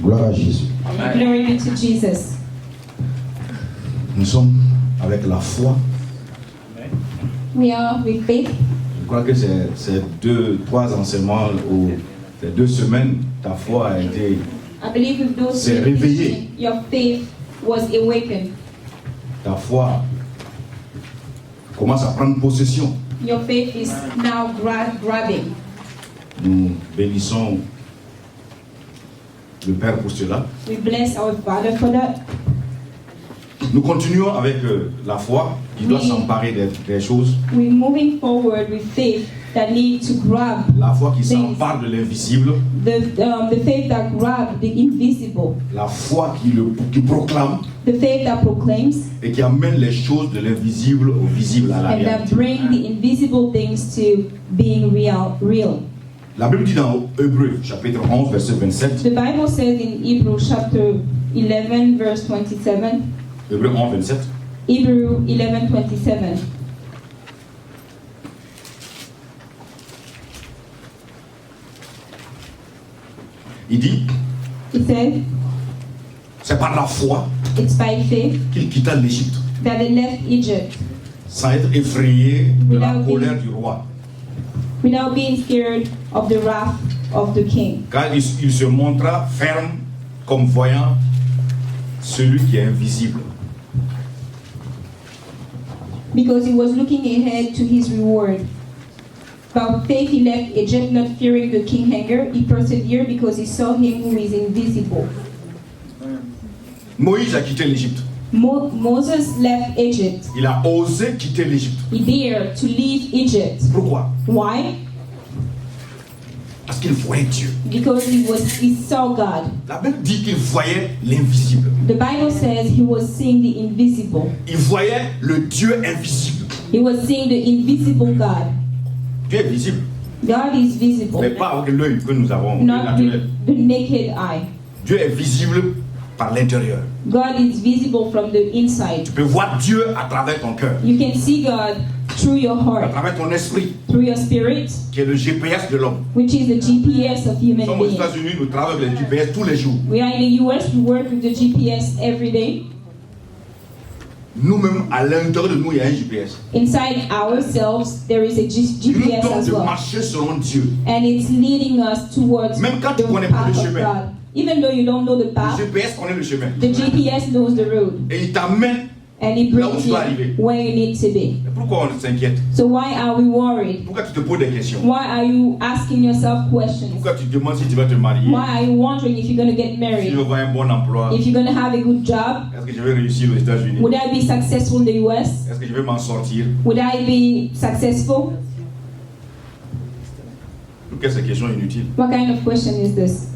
Gloire à Jésus. Glory be to Jesus. Nous sommes avec la foi. We are with faith. Je crois que c'est 2-3 enseignements ou ces 2 semaines, ta foi a été I believe with those C'est réveillé. your faith was awakened. ta foi commence à prendre possession. Your faith is now grabbing. Nous bénissons le Père pour cela. We bless our Father for that. Nous continuons avec la foi qui doit Oui. s'emparer des choses. We're moving forward with faith that need to grab La foi qui things. s'empare de l'invisible. The faith that grab the invisible. La foi qui proclame The faith that proclaims et qui amène les choses de l'invisible au visible à la and that réalité. bring the invisible things to being real. La Bible dit dans Hébreux chapitre 11 verset 27. The Bible says in Hebrews chapter 11 verse 27. Hébreux 11 27. Hebrew 11:27. Il dit, It says, c'est par la foi it's by faith qu'il quitta l'Égypte, that they left Egypt sans être effrayé de la Without colère being- du roi. without being scared of the wrath of the king. Car il se montra ferme comme voyant celui qui est invisible. Because he was looking ahead to his reward. By faith he left Egypt, not fearing the king anger. He persevered because he saw him who is invisible. Moïse a quitté l'Égypte. Moses left Egypt. Il a osé quitter l'Égypte. He dared to leave Egypt. Pourquoi? Why? Parce qu'il voyait Dieu. Because he saw God. La Bible dit qu'il voyait l'invisible. The Bible says he was seeing the invisible. Il voyait le Dieu invisible. He was seeing the invisible God. Dieu est visible, God is visible, mais pas avec l'œil que nous avons, le not naturel. with the naked eye. Dieu est visible par l'intérieur. God is visible from the inside. Tu peux voir Dieu à travers ton cœur, You can see God through your à heart, travers ton esprit, through your spirit, qui est le GPS de l'homme. which is the GPS of Nous human sommes aux beings. États-Unis, nous travaillons avec le GPS tous les jours. We are in the US, we work with the GPS every day. Nous-mêmes, à l'intérieur de nous, il y a un GPS. Inside ourselves, there is a Il nous GPS donne as de well. marcher selon Dieu. And it's leading us towards Même quand tu the connais pas path le of chemin. God. Even though you don't know the Le path, GPS connaît le chemin. the GPS knows the road. Et il t'amène. And it Là où brings tu you dois arriver. where you need to be. Mais pourquoi on s'inquiète? So why are we worried? Pourquoi tu te poses des questions? Why are you asking yourself questions? Pourquoi tu te demandes si tu vas te marier? Why are you wondering if you're going to get Si married? je veux avoir un bon emploi? If you're going to have a good job? Est-ce que je vais réussir aux États-Unis? Would I be successful in the US? Est-ce que je vais m'en sortir? Would I be successful? Toutes ces questions inutiles. What kind of question is this?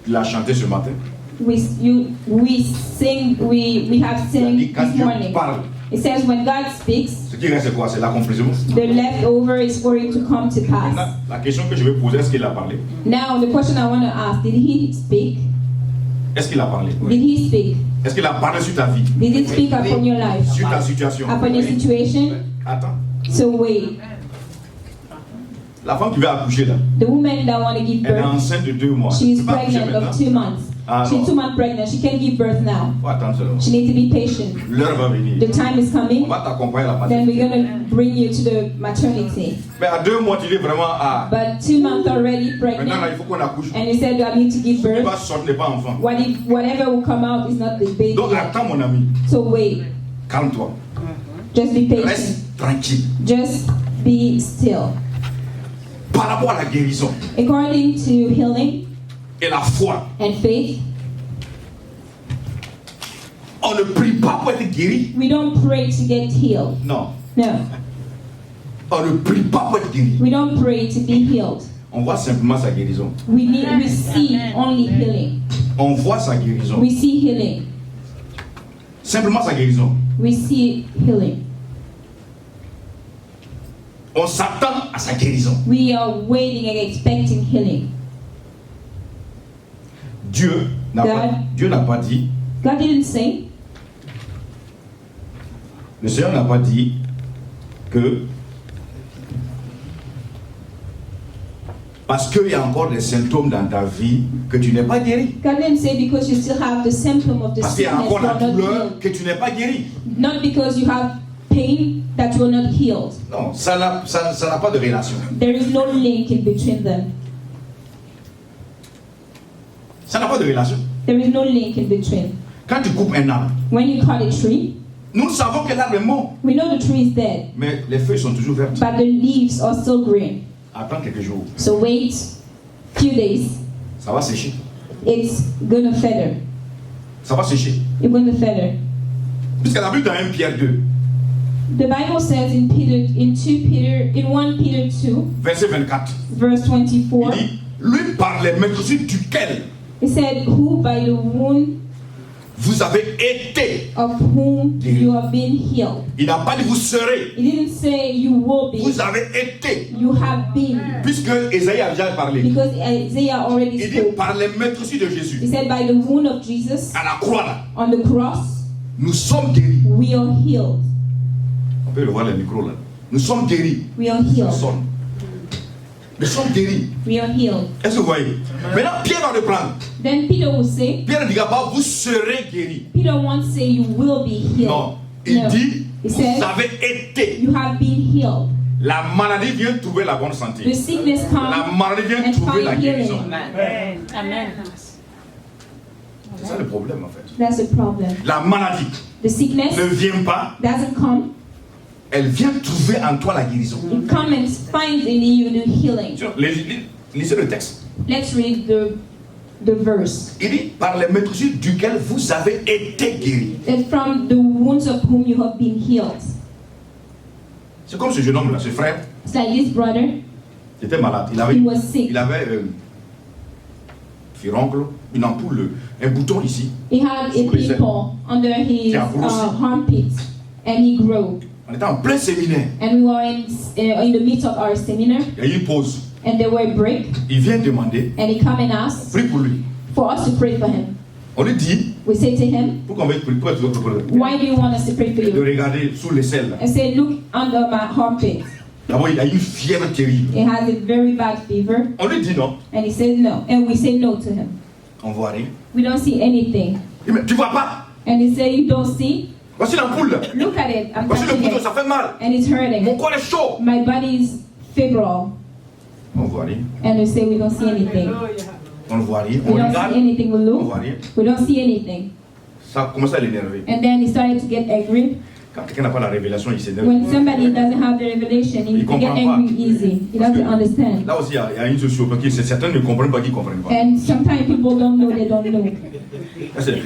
Il a chanté ce matin. We have Il a sing dit quand this Dieu morning. parle, It says when God speaks, ce qui reste c'est quoi? C'est l'accomplissement. the leftover is for it to come to Maintenant, pass. la question que je vais poser, est-ce qu'il a parlé? Now the question I want to ask, did he speak? Est-ce qu'il a parlé? Did he speak? Est-ce qu'il a parlé sur ta vie? Did he speak upon your life? Sur ta situation? Upon your situation? Attends. So wait, La femme qui va accoucher là, the woman that want to give elle est birth, enceinte de 2 mois. she is Tu peux pas accoucher pregnant of maintenant? 2 months. Ah, She's non. 2 months pregnant. She can give birth now. Faut attendre seulement. She needs to be patient. L'heure va venir. The time is On coming. va t'accompagner à la Then maternité. we're going to bring you to the maternity. Mais à 2 mois, tu dis vraiment, ah, But 2 months already maintenant là, il pregnant, faut qu'on accouche. and you said I need to give Ce qui birth. va sortir n'est pas enfant. What if whatever will come out is not the baby Donc yet? attends mon ami, So wait, calme-toi. just be patient. Reste tranquille. Just be still. Par rapport à la guérison According to healing et la foi, and faith, on ne prie pas pour être guéri. we don't pray to get healed. Non, No, on ne prie pas pour être guéri. we don't pray to be healed. On voit simplement sa guérison. We see only healing. On voit sa guérison. We see healing. Simplement sa guérison. We see healing. On s'attend à sa guérison. We are waiting and expecting healing. Dieu n'a pas dit, God didn't say, le Seigneur n'a pas dit que parce qu'il y a encore des symptômes dans ta vie que tu n'es pas guéri. God didn't say because you still have the symptom of the Parce qu'il y a sickness you encore la are not douleur healed. que tu n'es pas guéri. Not because you have pain that you are not healed. Non, ça n'a pas de relation. There is no link in between them. Ça n'a pas de relation. There is no link in between. Quand tu coupes un arbre, When you cut a tree, nous savons que l'arbre est mort, we know the tree is dead, mais les feuilles sont toujours vertes. but the leaves are still green. Attends quelques jours, So wait few days, ça va sécher. it's gonna feather. Ça va sécher. It's gonna feather. Puisque la Bible dans 1 Pierre 2, The Bible says in 1 Peter 2, verset 24, verse il 24, dit, lui par les maîtrises duquel it said, "Who by the wound vous avez été. of whom you have been healed." Il n'a pas dit vous serez, It didn't say you will be. vous avez été. You have been. Puisque Esaïe a déjà parlé. Because Isaiah already Il dit spoke. par les maîtrises de Jésus, He said, by the wound of Jesus à la croix là, on the cross, nous sommes guéris. we are healed. On peut le voir le micro là. Nous sommes guéris. We are Ça healed. sonne. Nous sommes guéris. We are healed. Est-ce que vous voyez? Maintenant, Pierre va reprendre. Then Peter will say, Pierre ne dira pas vous serez guéris. Peter won't say you will be healed. Non. Il No. dit He vous says, avez été. you have been healed. La maladie vient trouver la bonne The santé. sickness La comes maladie vient and trouver la find guérison. healing. Amen. C'est ça le problème en fait. That's the problem. La maladie The sickness ne vient pas, doesn't come. elle vient trouver en toi la guérison. It comes and finds in you the healing. Lisez le texte. Let's read the verse. Il dit par les maîtrises duquel vous avez été guéris. It's from the wounds of whom you have been healed. C'est comme ce jeune homme là, ce frère, It's like this brother, il était malade. he was sick. Il avait furoncle, une ampoule, un bouton ici. He had a Sous les ailes. pimple under his Qui a grossi. armpit, and he grew. On était en plein séminaire. And we were in the midst of our seminar, Il y a eu une pause. and there were a break, Il vient demander, and he come and asked prie pour lui. for us to pray for him. On lui dit, We say to him, pourquoi on va prier pour toi? why do you want us to pray for De you? regarder sous l'aisselle. là. And say, look under my armpit. D'abord, il a eu une fièvre terrible. He has a very bad fever. On lui dit non, And he says no. And we say no to him. on voit rien. We don't see anything. Il dit, mais tu vois pas? And he said, you don't see? Voici l'ampoule. là. Look at it. I'm Voici le touching bouton, it. ça fait mal. And it's Mon hurting. corps est chaud. My body is febrile. On voit rien. And we say we don't see anything. On ne voit rien. We On don't regarde. see anything. We On look. voit rien. We don't see anything. Ça commence à l'énerver. And then he started to get angry. Quand quelqu'un n'a pas la révélation, il s'énerve. When somebody doesn't have the revelation, he Il can get comprend pas. angry easy. He doesn't understand. Là aussi, il y a une sociopathie. Certains ne comprennent pas qu'ils ne comprennent pas. And sometimes people don't know they don't know.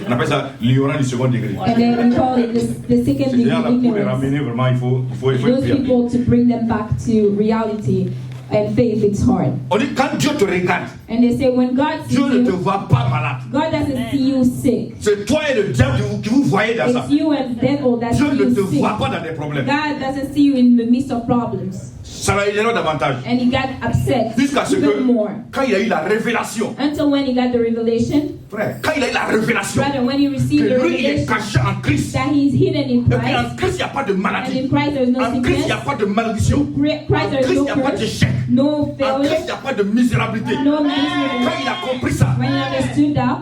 On appelle ça l'ignorant du second degré. And then we call it the second C'est degree là pour les ignorance. ramener vraiment, il faut Those prier. people, to bring them back to reality and faith, it's hard. On dit quand Dieu te regarde, And they say when God sees Dieu ne te you, voit pas malade. God doesn't see you sick. C'est toi et le diable qui vous voyez dans ça. It's you and the devil that Dieu see ne te you sick. voit pas dans des problèmes. God doesn't see you in the midst of problems. Ça l'a énervé davantage. And he got upset Jusqu'à ce que, even more. quand il a eu la révélation, Until when he got the revelation, frère, quand il a eu la révélation, brother, when he que received the lui il est revelation caché en Christ, that he's hidden in et puis en Christ, Christ il n'y a pas de and maladie, in Christ there is no en Christ il n'y sickness, a pas de malédiction, in Christ en there is Christ il no n'y a pas curse, d'échec, no en Christ il failure, n'y a pas de misérabilité. no Quand misery. il a compris ça, When he understood that,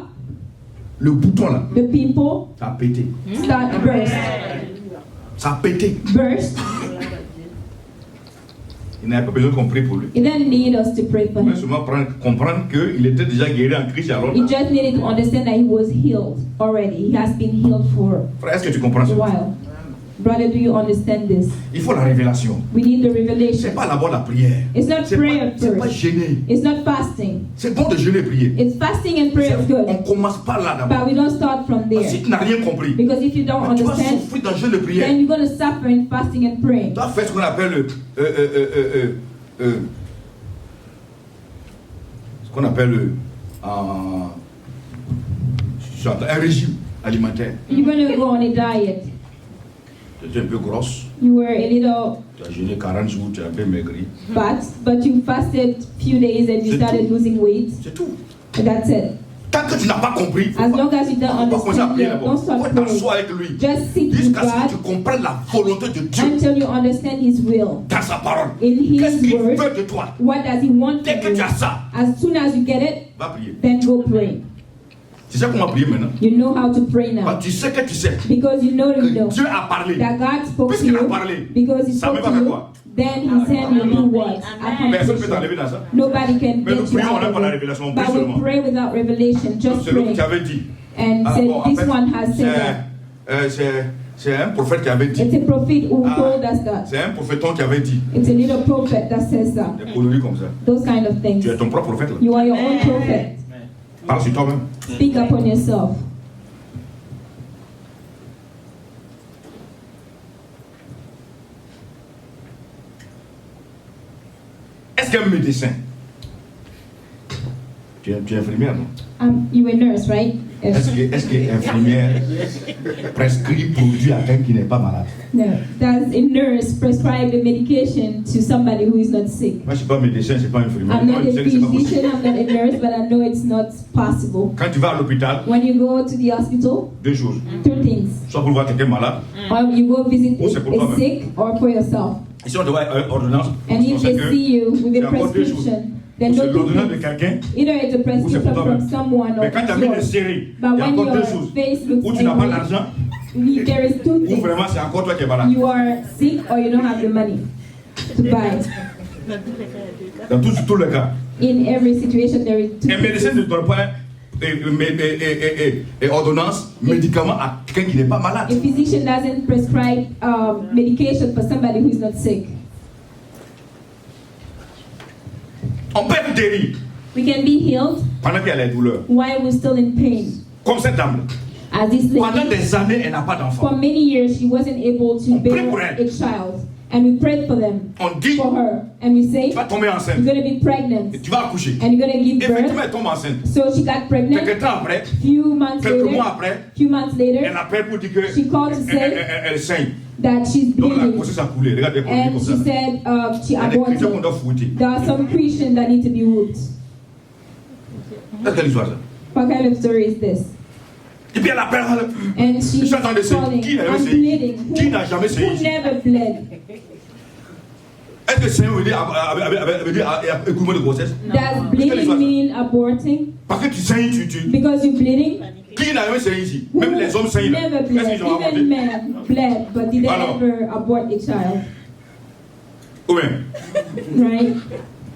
le bouton là, the people ça a pété. start burst. Ça a pété. Il n'avait pas besoin qu'on prie pour lui. He didn't need us to pray for Il him. fallait seulement comprendre qu'il était déjà guéri en Christ alors. He just needed to understand that he was healed already. He has been healed for Frère, est-ce que tu comprends a ça? while. Brother, do you understand this? Il faut la révélation. We need the C'est revelation. pas d'abord la prière. It's not prayer C'est pas first. gêner. It's not fasting. C'est bon de jeûner et prier. It's fasting and prayer is On good. commence par là But d'abord. we don't start from Parce que si there. tu n'as rien compris, Because if you don't tu vas understand, souffrir dans jeûne et prière. then you're going to suffer in fasting and praying. Tu dois faire ce qu'on appelle un régime alimentaire. You're going to go on a diet. Tu étais un peu grosse, You were a little tu as jeûné 40 jours, tu as un peu maigri. fat, but you fasted few days and you C'est started tout. losing weight. C'est tout. And that's it. Tant que tu n'as pas compris, As long as you don't on va commencer à understand prier yet, d'abord. don't Il start faut t'asseoir praying. avec lui. Just sit with Jusqu'à ce que tu God comprennes la volonté de Dieu until you understand His will. dans sa parole. In Qu'est-ce His qu'il word, veut de toi? what does He want Dès que from tu you? as ça, As soon as you get it, va prier. then go pray. Tu sais comment prier maintenant? You know how to pray now. Tu sais que tu sais Because you know que Dieu a parlé. that God spoke to Puisqu'il a you. parlé, Because He ça spoke ne va to faire you. quoi? Then His hand will do what? Personne ne peut Accomplish t'enlever it. dans ça. Nobody can Mais nous get you prions, on n'a out pas la of it. révélation, on prie But we seulement. pray without revelation. Just C'est l'autre pray. qui avait dit. And Ah, said, bon, en this fait, one has said that. c'est un prophète qui avait dit. It's a prophet who Ah, told us that. c'est un prophéton qui avait dit. It's a little prophet that says that. Des conneries comme ça. Those kind of things. Tu es ton propre prophète là. You are your own prophet. Parle sur toi-même. Speak upon yourself. Est-ce qu'un médecin, tu es infirmière, non? You a nurse, right? Yes. Est-ce qu'une infirmière prescrit produit à quelqu'un qui n'est pas malade? No. Does a nurse prescribe the medication to somebody who is not sick? Moi, je ne suis pas médecin, je ne suis pas infirmière. I'm Moi, not je a sais que c'est pas physician, possible. I'm not a nurse, but I know it's not possible. Quand tu vas à l'hôpital, When you go to the hospital, deux choses. two things. Soit pour voir quelqu'un malade, Or you go visit Ou c'est pour a toi-même. sick or for yourself. ici on doit avoir une ordonnance. And on if sait they que see you with c'est a encore deux choses. prescription, then Ou c'est don't do l'ordonnance de things. quelqu'un, Either it's a prescription pour toi-même. from someone or mais quand tu as mis les yours. séries, il But y a when encore deux your choses. face looks Ou tu n'as pas angry, l'argent, there is two ou things. vraiment c'est encore toi qui es malade. You are sick or you don't have the money to buy. Dans tous les cas. In every situation, there is two Un médecin things. ne donne pas ordonnance, médicament à quelqu'un qui n'est pas malade. A physician doesn't prescribe medication for somebody who is not sick. On peut être guéri We can be healed pendant qu'il y a les douleurs. while we're still in pain. Comme cette dame. As this Pendant lady, des années, elle n'a pas d'enfant. for many years, she wasn't able to On prie bear pour elle. a child. And we prayed for them, On dit, for her. And we say, tu vas tomber you're enceinte. going to be pregnant. Et tu vas accoucher. And you're going to give Effectivement, birth. elle tombe enceinte. So she got pregnant. Quelques temps après, Few months quelques mois later, après, few months elle later, appelle pour dire que She called to say elle saigne. that she's Donc la bleeding. grossesse a coulé. Regarde, elle est And comme she ça. said she Il y a des chrétiens qu'on aborted. doit fouetter. There are some Christians that need to be whooped. Qu'est-ce qu'elle histoire ça? What kind of story is this? Et puis elle appelle. And Je she's suis en train de saigner. calling, Qui n'a jamais I'm saigné? bleeding. Qui n'a jamais saigné Who ici? never bled? Est-ce que saigner veut dire écoulement de grossesse? Does bleeding mean aborting? Parce que tu saignes, tu. Because you're bleeding? Qui n'a jamais saigné ici? Who Même les hommes saignent. là. never Qu'est-ce bled? qu'ils ont Even avorté? men bled, but did they Alors. ever abort a child? Ou bien, Right?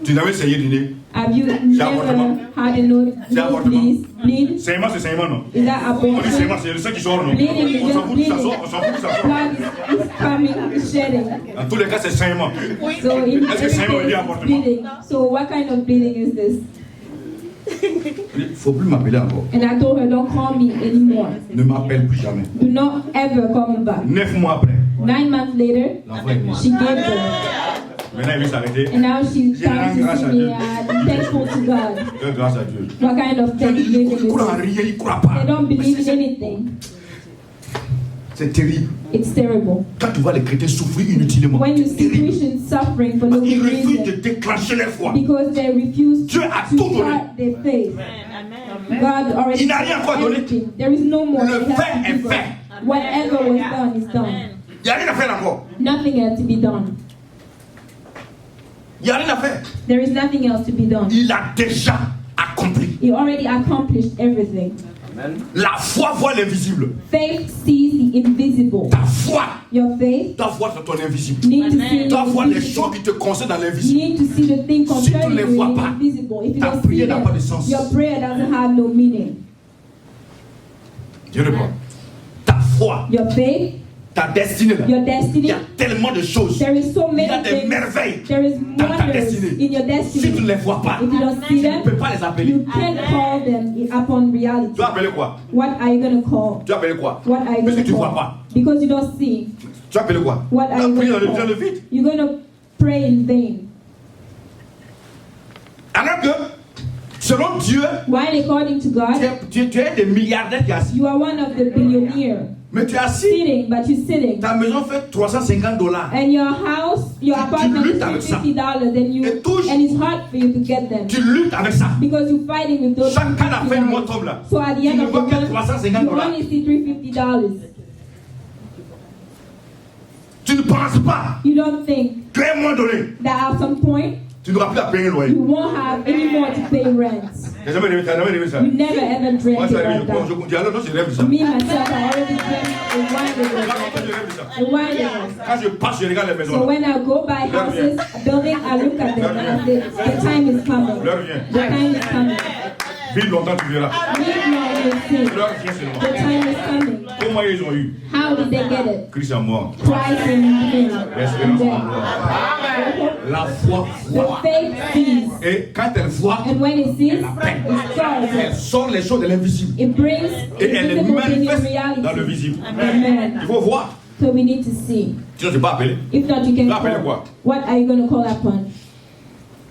tu n'as jamais saigné du nez. Have you avortement. never had a nose avortement. bleed? Saignement, c'est saignement, non? Is that On dit abortion? saignement, c'est le sang qui sort, non? Bleeding is On s'en just fout que ça bleeding. sort, on s'en fout que ça sort. Blood is coming, is shedding. Dans tous les cas, c'est saignement. So in Est-ce que c'est un every case, avortement? it's bleeding. So what kind of bleeding is this? Il ne faut plus m'appeler encore. And I told her, don't call me anymore. Ne m'appelle plus jamais. Do not ever call me back. 9 mois après, 9 months later, l'enfant est né. she gave birth. Maintenant, il veut s'arrêter. And now she's J'ai trying grâce to à see me. Dieu. I'm thankful to God. Grâce à Dieu. What kind of thanksgiving Il is ne croit en this? rien, il ne croit pas. They don't believe in anything. C'est terrible. It's terrible. Quand tu vois les chrétiens souffrir inutilement, When you see terrible. Christians suffering for no Ils refusent de reason déclencher leur foi. because they refuse Dieu a to tout donné. start their faith. God already Il n'a rien encore donné. everything. There is no more. Le It has fait to be est done. fait. Whatever was done is done. Il n'y a rien à faire encore. Nothing else to be done. Il n'y a rien à faire. There is nothing else to be done. Il a déjà accompli. He already accomplished everything. La foi voit l'invisible. Faith sees the invisible. Ta foi Your faith doit voir ton invisible. need to see Doit voir the les choses invisible. qui te concernent dans You l'invisible. need to see the thing Si tu ne concerning les you vois in pas, the invisible. If you ta don't see prière n'a them, pas de sens. your prayer doesn't have no meaning. Je réponds. Ta foi, Your faith, ta destinée là. your Il destiny, y a tellement de choses. there is so Il y a many des things. merveilles There is dans ta wonders destinée. in your Si tu ne destiny. les vois pas, If you don't see tu ne peux them, pas les appeler. you can't call them upon reality. Tu vas appeler quoi? What are you going to call? Tu vas appeler quoi? What are you Parce que going tu to ne vois call? pas. Because you don't see. Tu vas appeler quoi? What Tu are vas you prier going dans to le call? vide. You're going to pray in vain. Alors que, selon Dieu, While according to God, tu es des milliardaires qui assis. you are one of the billionaires. Mais tu es assis. sitting, but you're sitting. Ta maison fait $350. And your house, your apartment luttes avec is ça. $50, and Et touche. and it's hard for you to get them Tu luttes avec ça. because you're fighting with those. Chaque cas de fin du mois $50. tombe là. So at the Tu end ne of the vois que month, $350. you only see $350. Tu ne penses pas You don't think qu'à un moment donné, that at some point tu n'auras plus à payer le loyer. you won't have any more to pay rent. Tu n'as jamais rêvé ça. You never ever Moi, dreamt ça about arrive, that. je dis alors, non, je rêve de ça. Me myself, I already dreamt a while Moi, ago. je rêve de ça. A while ago. Quand je passe, je regarde les maisons. So là. when I go by houses, building, I look at them and I say, the time is coming. L'heure vient. The time is coming. Vis longtemps, tu verras. Live long, you'll see. L'heure vient seulement. The time is coming. Comment ils ont eu How did they get it? Christ en moi. Christ in him. L'espérance en Then moi. La foi. the faith sees. Et quand elle voit, And when it sees, it elle starts. sort les choses de l'invisible. It brings Et elle les invisible things in manifeste dans le reality. visible. Amen. Il faut voir. So we need to see. Sinon, tu ne peux pas appeler. If not, you can Appelez call. quoi? What are you going to call upon?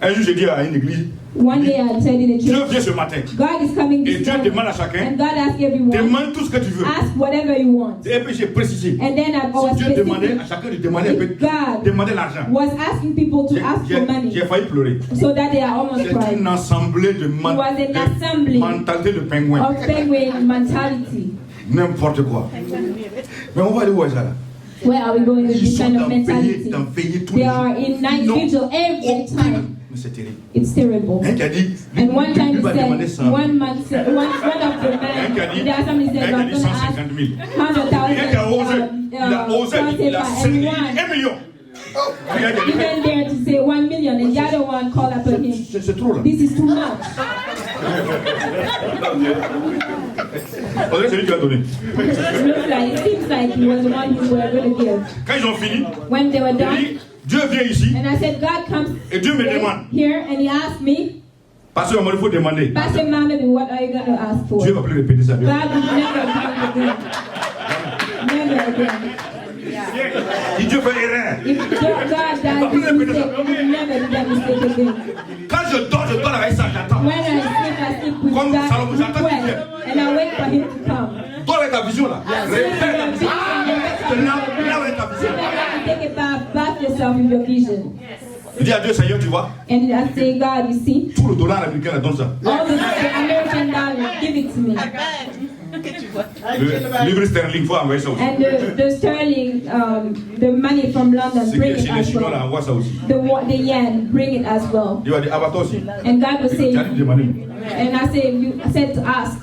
Un jour, j'ai dit à une église, One day I said in a Dieu church, vient ce matin. God is coming Et this Dieu morning. demande à chacun, And God asks everyone, demande tout ce que tu veux. ask whatever you want. Et puis j'ai précisé. And then I was Si Dieu demandait specific. à chacun de demander un peu, God demander l'argent. was asking people to ask for money J'ai failli pleurer. so that they are almost C'est crying. une assemblée de, It was an assembly mentalité de pingouin. of penguin mentality. N'importe quoi. Mais on va aller où est ça là? Where are we going with Ils this sont kind of dans veillée mentality? tous They les are jours. in night Non, vigil every aucune. time. Mais c'est terrible. It's terrible. Un qui a dit, And one time lui he va demander said, 100 000. one of the Un qui a men, dit, the assembly said, un I'm qui a dit going to ask 150 000. 100,000 Un qui a osé, il a osé, il a and saigné one 1 million. Regarde, he went there to say 1 million, and the other one called upon him. c'est trop là. This is too much. On dirait que c'est lui qui a donné. It seems like he was the one who were going to give. Quand ils ont fini, When they were il done, dit, Dieu vient ici, and I said, God comes et Dieu me demande. here, and he asked me, Parce qu'il faut demander. Pastor Mohammed, what are you going to ask for? Dieu va plus répéter ça. God will never do it again. Never again. Si Dieu fait erreur. If God does this mistake, he will never do that mistake again. Quand je dors avec ça, j'attends. When I sleep with Comme that Salomon, j'attends qu'il request, vienne. and I wait for him to come. Toi avec ta vision là. Répète ta vision. Là avec ta vision. Take it back yourself in your vision. Je dis à Dieu, Seigneur, tu vois, And I say, God, you see, tout le dollar américain, là, donne ça. all the American dollars, give it to me. Le livre sterling, il faut envoyer ça aussi. And the sterling, the money from London, C'est bring que it si les as Chinois là well. envoient ça aussi. The yen, bring it as well. Il va dire, ah bah toi aussi. And God will say, Tu as dit de demander. and I said to ask,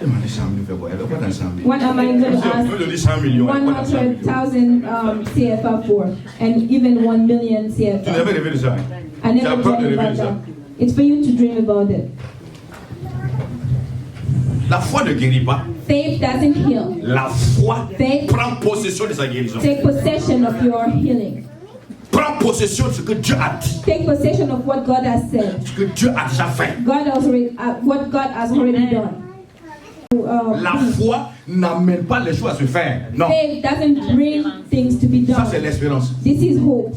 Demandez 100 000, fais quoi? Elle va pas dans 100 000. what am I going to Je ask peux te dire 100 millions. elle va pas dans 100 millions. 100,000 CFA for, and even 1 million Tu n'as CFA. jamais rêvé de ça. Hein? I Tu as never peur de dreamed rêver about de ça. that. It's for you to dream about it. La foi ne guérit pas. Faith doesn't heal. La foi Faith prend possession de sa guérison. take possession of your healing. Prends possession de ce que Dieu a dit. Take possession of what God has said. Ce que Dieu a déjà fait. God has already, what God has already done. La foi n'amène pas les choses à se faire. Non. Faith doesn't bring things to be Ça, c'est done. l'espérance. This is hope.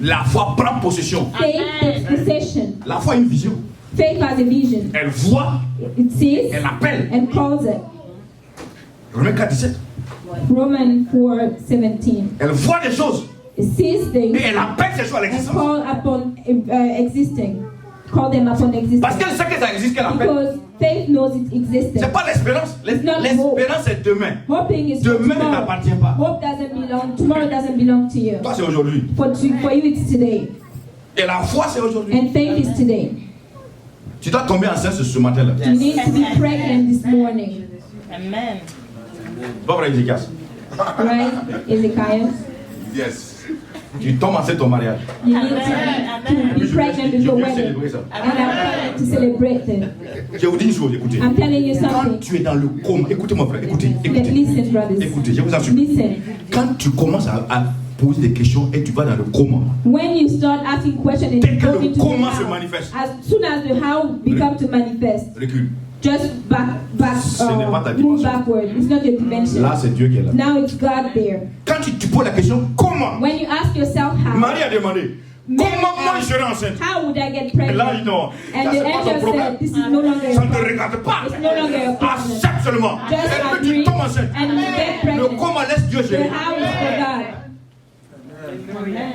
La foi prend possession. Faith takes possession. La foi a une vision. Faith has a vision. Elle voit, It sees elle appelle. and calls it. Romains 4, 17. Romans 4:17. Elle voit des choses. It sees Et things elle appelle ces choses à and l'existence. call upon existing. Call them upon existing. Parce qu'elle sait que ça existe, qu'elle appelle. Because faith knows it existed. C'est pas l'espérance. It's not hope. L'espérance, c'est demain. Hoping is for Demain ne tomorrow. t'appartient pas. Hope doesn't belong. Tomorrow doesn't belong to you. Toi, c'est aujourd'hui. For you, it's today. Et la foi, c'est aujourd'hui. And faith is today. Tu dois tomber enceinte ce matin-là. You need to be pregnant this morning, Amen. Pas vrai, efficace. right, Ezekiel? Yes. Tu tombes enceinte ton mariage. You need to be pregnant with Je your viens wedding. célébrer ça. And I'm coming to celebrate it. Je vous dis une chose, écoutez. I'm telling you Quand something. tu es dans le coma, écoutez mon frère, écoutez, écoutez. Listen, brothers. Écoutez, je vous assure. Listen. Quand tu commences à poser des questions et tu vas dans le coma, When you start asking questions and dès you que go le into the comment se how, manifeste, as soon as the how become to manifest, recule. just Ce n'est pas ta move dimension. backward. It's not your dimension. Là, c'est Dieu qui est là. Now it's God there. Quand tu poses la question, comment? When you ask yourself how, Marie a demandé, Comment moi je asked, serai enceinte? how would I get Et là, pregnant? non. And Ça, the c'est pas ton angel problème. said, this is no longer Ça a ne te problem. regarde pas. It's no longer a problem. Accepte seulement. Just Et puis agree tu tombes enceinte. and you get Le pregnant. comment laisse Dieu The gérer. how is for God.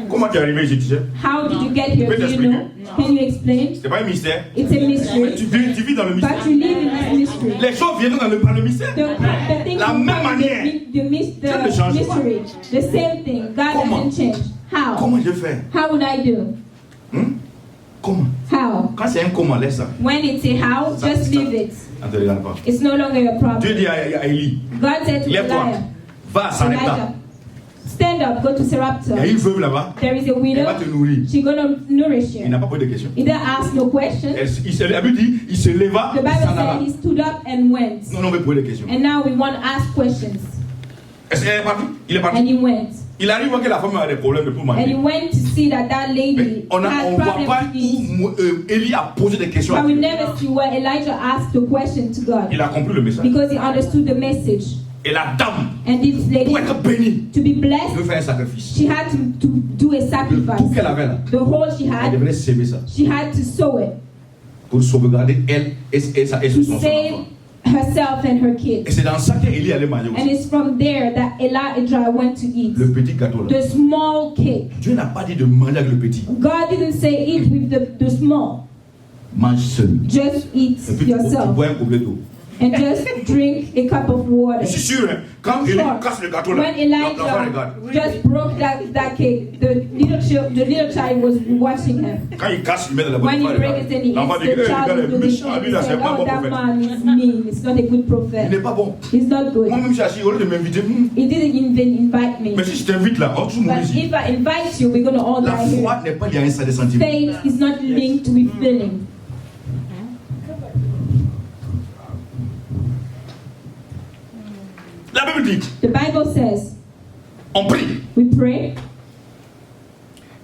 Comment tu es arrivé ici, tu sais? How did you get here? Peux Do you t'expliquer? know? Can you explain? C'est pas un mystère. It's a Mais mystery. tu vis dans le mystère. But you live in this mystery. Les choses viennent par le mystère. The thing La will même come in manière. the Ça ne change mystery. The same thing. God Comment? hasn't changed. How? Comment je fais? How would I do? Comment? How? Quand c'est un comment, laisse ça. When it's a how, Ça- just ça- leave it. Ne te regarde pas. It's no longer a Dieu problem. dit à Élie, God said to lève-toi, Elijah, va à Sarepta. Elijah, stand up, go to Il y a Sarepta. une veuve là-bas, There is a elle va widow. te nourrir. She's gonna nourish Il you. n'a pas posé de questions. He didn't ask no question. La Bible dit, il se leva, The il Bible s'en alla. said he stood up and went. Non, on veut poser des questions. And now we want to ask questions. Est-ce qu'elle est partie? Il est And parti. he went. Il arrive que la femme a des problèmes pour And he manger. went to see that that Mais lady on ne had voit problems pas to eat. où Élie a posé des questions à But we Dieu. never see where Elijah asked the question to God. Il a compris le message. Because he understood the message. Et la dame, And this lady, pour être bénie, to be il veut blessed, faire un sacrifice. she had to do a Le sacrifice. tout qu'elle avait là, The whole she elle had, devrait s'aimer ça. she had to sow it Pour sauvegarder elle et to son save enfant. herself and her Et kids. c'est dans ça qu'Élie allait manger And aussi. it's from there that Elijah went to eat. Le petit gâteau là. The small cake. Dieu n'a pas dit de manger avec le petit. God didn't say eat with the small. Mange seul. Just eat Et puis tu yourself. bois un gobelet d'eau. And just drink a cup of water. Je suis sûr, hein, quand Élie Sure. casse le gâteau là, When l'enfant regarde. Elijah just broke that cake, the little child was watching him. Quand il casse, il met dans la When bonne he breaks it and he L'enfant eats, dit, the le gars child est is looking méchant, and lui he là, said, c'est pas oh, bon that prophète. man is mean. It's not a good Il n'est prophet. pas bon. It's not good. Moi-même, je suis assis, au lieu de m'inviter, He didn't even invite me. mais si je t'invite là, on toujours But mourir ici. if I invite you, we're going to all La die foi here. n'est pas liée à un ça des sentiments. Faith is not linked with feeling. La Bible dit, The Bible says on prie. we pray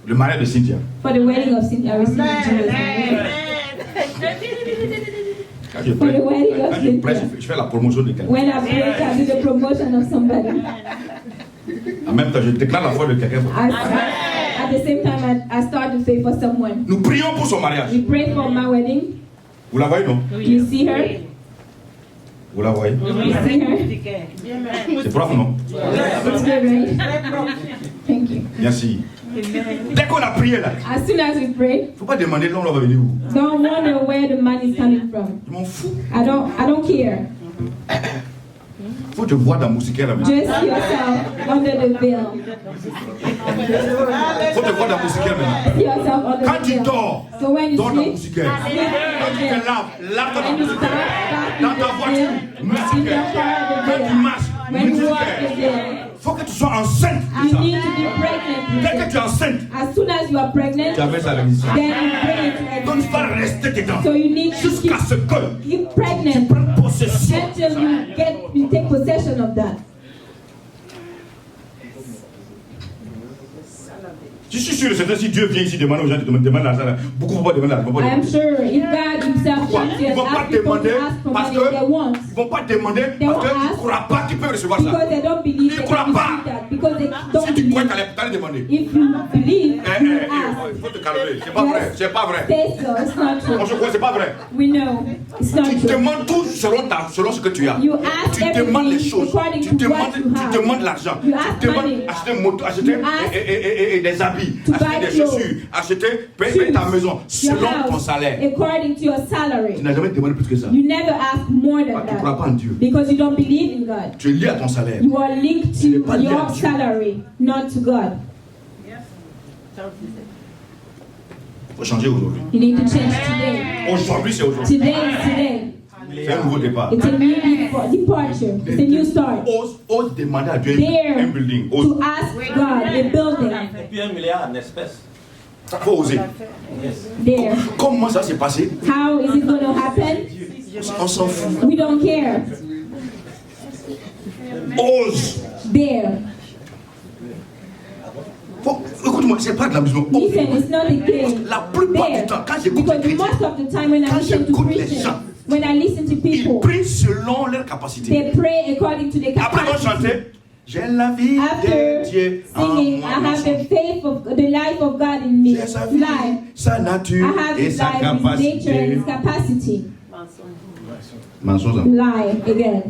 Le mariage de Cynthia. for the wedding of Cynthia. I received Jesus. Quand je For the wedding of quand je prêche, Cynthia. je fais la promotion de quelqu'un. When I pray, I do the promotion of somebody. En même temps, je déclare la foi de quelqu'un. At the same time, I start to pray for someone. Nous prions pour son mariage. We pray for my wedding. Vous la voyez, non? You see her? Vous la voyez? You see her? C'est propre, non? It's good, right? Thank you. Merci. Dès qu'on a prié là, As soon as we pray, il ne faut pas demander l'homme va venir où. don't wonder where the money is coming from. Je m'en fous. I don't care. Il faut te voir dans Moussiquet là. Just yourself under the veil. Il faut te voir dans Moussiquet maintenant. See yourself under Quand the tu veil. dors, So when you dors dans sleep, Moussiquet. sleep Quand tu under te the laves, lave-toi dans When you Moussiquet. start back Dans in ta the voiture, veil, in Moussiquet. your car, the Quand tu veil. marches, When you walk the Moussiquet. veil. Il faut que tu sois enceinte. I need to be pregnant. Dès que tu es enceinte, As soon as you are pregnant, tu amènes ça à la mission. then you bring it to Donc tu everything. vas rester dedans. So you need to Jusqu'à ce que keep tu pregnant prennes possession. until you take possession of that. Je suis sûr que c'est si Dieu vient ici demander aux gens de demander l'argent, beaucoup ne vont pas demander l'argent. I am sure if God Himself Pourquoi? comes Ils here ne vont and pas asks people demander to ask for parce money, they won't. qu'ils ne vont pas demander They parce won't qu'ils ne ask croient pas qu'ils peuvent recevoir ça. Because they don't believe Ils they croient can pas. receive that. Because they Si don't tu crois believe. qu'elle allait demander, If you believe, you ask. il faut te calmer. C'est pas vrai. C'est pas vrai. Say so. It's not Moi je true. crois que c'est pas vrai. We know it's not Tu true. demandes tout selon ce que tu as. You ask Tu demandes les everything choses. according Tu to what you have. demandes l'argent. You ask Tu demandes money. acheter une moto, acheter You ask des habits, to acheter buy des clothes. chaussures, acheter payer ta maison Your selon ton house salaire. according to your Tu salary. n'as jamais demandé plus que ça. You never ask more than Tu ne crois that pas en Dieu. because you don't believe in God. Tu es lié à ton salaire. You are linked Tu n'es to pas lié à your Dieu. salary, not to God. Il faut changer aujourd'hui. You need to change today. Aujourd'hui, c'est aujourd'hui. Today is today. C'est un nouveau départ. It's a new departure. It's a new start. Ose demander à Dieu Dare un building. Ose. to ask God a building. Et puis 1 milliard en espèces. Il faut oser. There. Comment ça s'est passé? How is it going to happen? On s'en fout. We don't care. Ose. There. Écoute-moi, c'est pas de l'amusement. Listen, it's not a game. La plupart There. du temps, quand j'écoute les Because chrétiens, most of the time when I Quand listen to j'écoute les Christians, gens, when I listen to ils people, prient selon leur capacité. they pray according to their Après, ils vont capacity. chanter. J'ai la vie de After Dieu en singing, moi. I have the faith of the life of God in me. J'ai sa vie, Life. sa nature I have et his sa life, his nature, and his capacité. capacity. Mensonge. Lie again.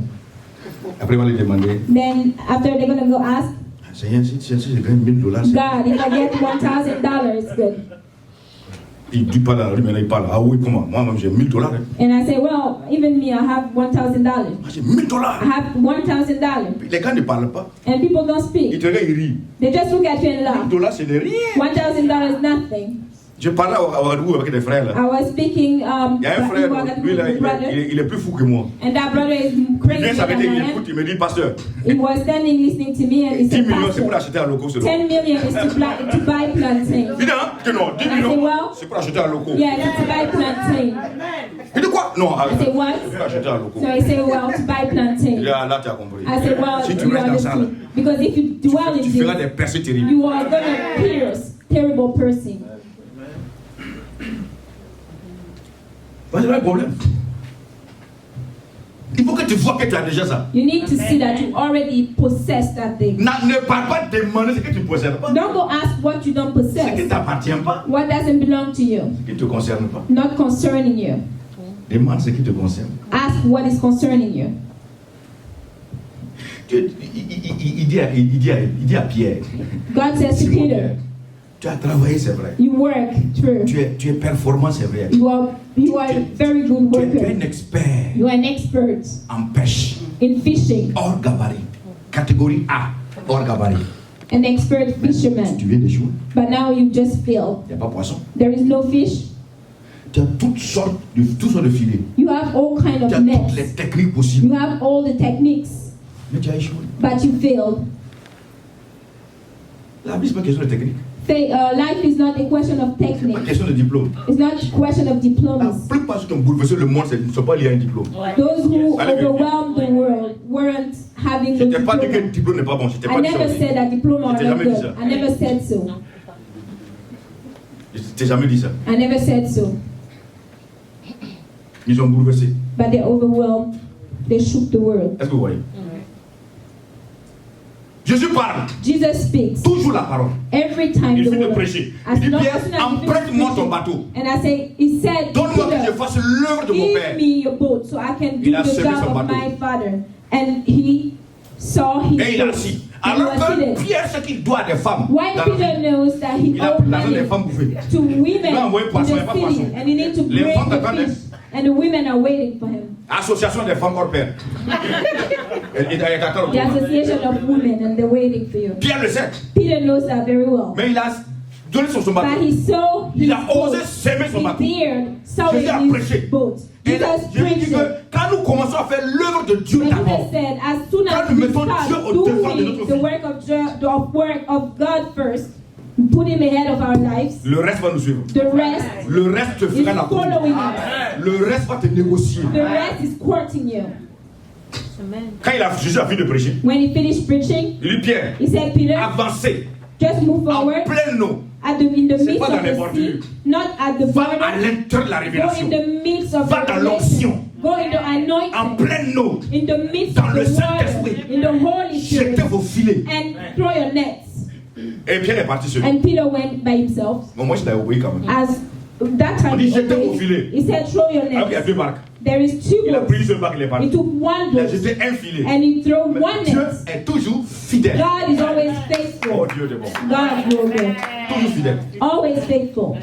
Après, on va lui demander, Then after they're gonna go ask Seigneur, si je gagne $1000, c'est- God, if I get $1,000, it's good. il dit pas là, lui maintenant il parle. Ah oui, comment? Moi-même j'ai $1000. Hein. And I say, well, even me, I have $1,000. Moi j'ai $1000. I have $1,000. Les gars ne parlent pas. And people don't Ils speak. te regardent, ils rient. They just look at you and laugh. $1000, ce n'est rien. $1,000 is nothing. Je parlais à Ouagadougou avec des frères là. I was speaking, Il y a un frère, lui là, il est plus fou que moi. and that brother is Il crazy vient s'arrêter, than il I am. écoute, il me dit, pasteur, He was standing listening to me and he 10 said, millions c'est pour Pastor, acheter un loco ce 10 loco. million is to buy plantain. Il dit, hein, que non, 10 I say, millions well, c'est pour acheter un loco. yeah, it's to buy plantain. Il dit quoi? Non, I say, what? c'est pour acheter un loco. So I say, well, to buy Il dit, plantain. ah, là tu as compris. I say, well, Si tu you restes dans ça, là, understood. Because if you dwell in tu feras this, des percées terribles. you are going to pierce terrible person. Parce que c'est pas un problème. Il faut que tu vois que tu as déjà ça. You need to see that you already possess that thing. Ne parle pas de demander ce que tu ne possèdes pas. Don't go ask what you don't Ce qui ne possess. t'appartient pas. What doesn't belong to you. Ce qui ne te concerne pas. Not concerning you. Demande ce qui te concerne. Ask what is concerning you. Il dit à Pierre, God says to Simon, Peter, tu as travaillé, c'est vrai. you work through. Tu es performant, c'est vrai. You are a very good Tu es un worker. expert You are an expert en pêche, in fishing, hors gabarit. Catégorie A, hors gabarit. an expert fisherman. Tu viens d'échouer. But now you just failed. Il n'y a pas poisson. There is no fish. Tu as toutes sortes de filets. You have all kind Tu of as toutes nets. les techniques possibles. You have all the techniques, Mais tu as échoué. but you failed. La vie, ce n'est pas question de technique. Life is not a question of Ce n'est technique. pas question de diplôme. It's not a question of La diplomas. plupart de ceux qui ont bouleversé le monde ne sont pas liés à un diplôme. Those who Alléluia. overwhelmed the world weren't having Je the ne t'ai pas dit que le diploma. diplôme n'est pas bon. Je t'ai I pas dit ça. never said that diploma Je are t'ai not jamais dit good. ça. I never said so. Je t'ai jamais dit ça. I never said so. Ils ont bouleversé. But they overwhelmed. They shook the world. Est-ce que vous voyez? Jésus parle. Jesus speaks Toujours la parole. every time Il the finit de word. prêcher. As Il dit, long Pierre, as soon as he finished emprunte-moi ton preaching, bateau. and I say, he said, Donne-moi que je Peter, fasse l'œuvre de mon give Père. me your boat so I can do Il a the semé job son of bateau. my father. And he saw his Et il a boat. assis. And he Alors was que seated. Pierre, ce qu'il doit à des femmes, Why dans la Peter vie, knows that he il a owed pris l'argent des money femmes bouffées. to women Il a envoyé in poisson, il n'y a the pas city, poisson. and he need to Les bring femmes the t'attendent. fish, and the women are waiting for him. Association des femmes hors pair. Il t'attend The autour. association of women, and they're waiting for you. Pierre le sait. Peter knows that very well. Mais il a donné son bateau. But he saw his Il a osé boat. semer son He bateau. dared sow Jésus a prêché. his boat. Et Jesus là, je lui dis preached que it. quand nous commençons à faire l'œuvre de Dieu And d'abord, Jesus said, as soon Quand as nous we mettons Dieu start au devant de doing notre the vie, work of God first, put him ahead of our lives, le reste va nous suivre. the rest Le reste te is fera la following conduite. us. Le reste va te négocier. The rest is courting you. Quand Jésus a fini de prêcher, When he finished preaching, il dit Pierre, he said, Peter, avancez just move en forward pleine eau. in the C'est midst pas dans of les the sea, bordures. not at the Va à border. l'intérieur de la Go révélation. in the midst of Va the dans l'onction. revelation. Go in the En anointing. pleine eau. In the midst Dans of le the water. Saint-Esprit. In the Holy Spirit. Jetez vos filets. And throw your nets. Et Pierre est parti sur lui. And Peter went by himself. Bon, moi, je l'ai obéi quand même. As that On time dit, he jetez vos obeyed, filets. he said, throw your Ah, il y a nets. deux barques. There is two Il a boats. pris une seule barque, il est He parti. took one Il a boat jeté un filet. and he threw Mais one Dieu net. est toujours fidèle. God is always Oh faithful. Dieu est bon. God will be Toujours fidèle. always faithful.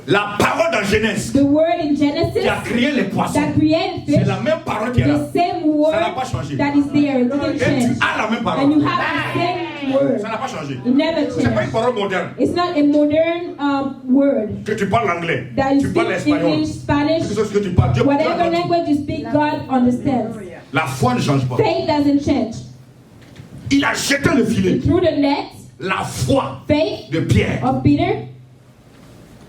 La parole dans Genèse The word in qui a Genesis créé les poissons, that created c'est fish, la même parole qui est là. the same Ça n'a word pas changé. that is there, it didn't Et tu change. as la même And parole. you have the same word. Ça n'a pas changé. It never C'est pas une changed. parole moderne. It's not a modern word Que tu parles l'anglais, that you tu parles speak l'espagnol, English, Spanish, quelque chose que tu parles. Dieu whatever entend tout. language you speak, God understands. La foi ne change pas. Faith doesn't change. Il a jeté le He filet. threw the net, La foi faith de Pierre. of Peter,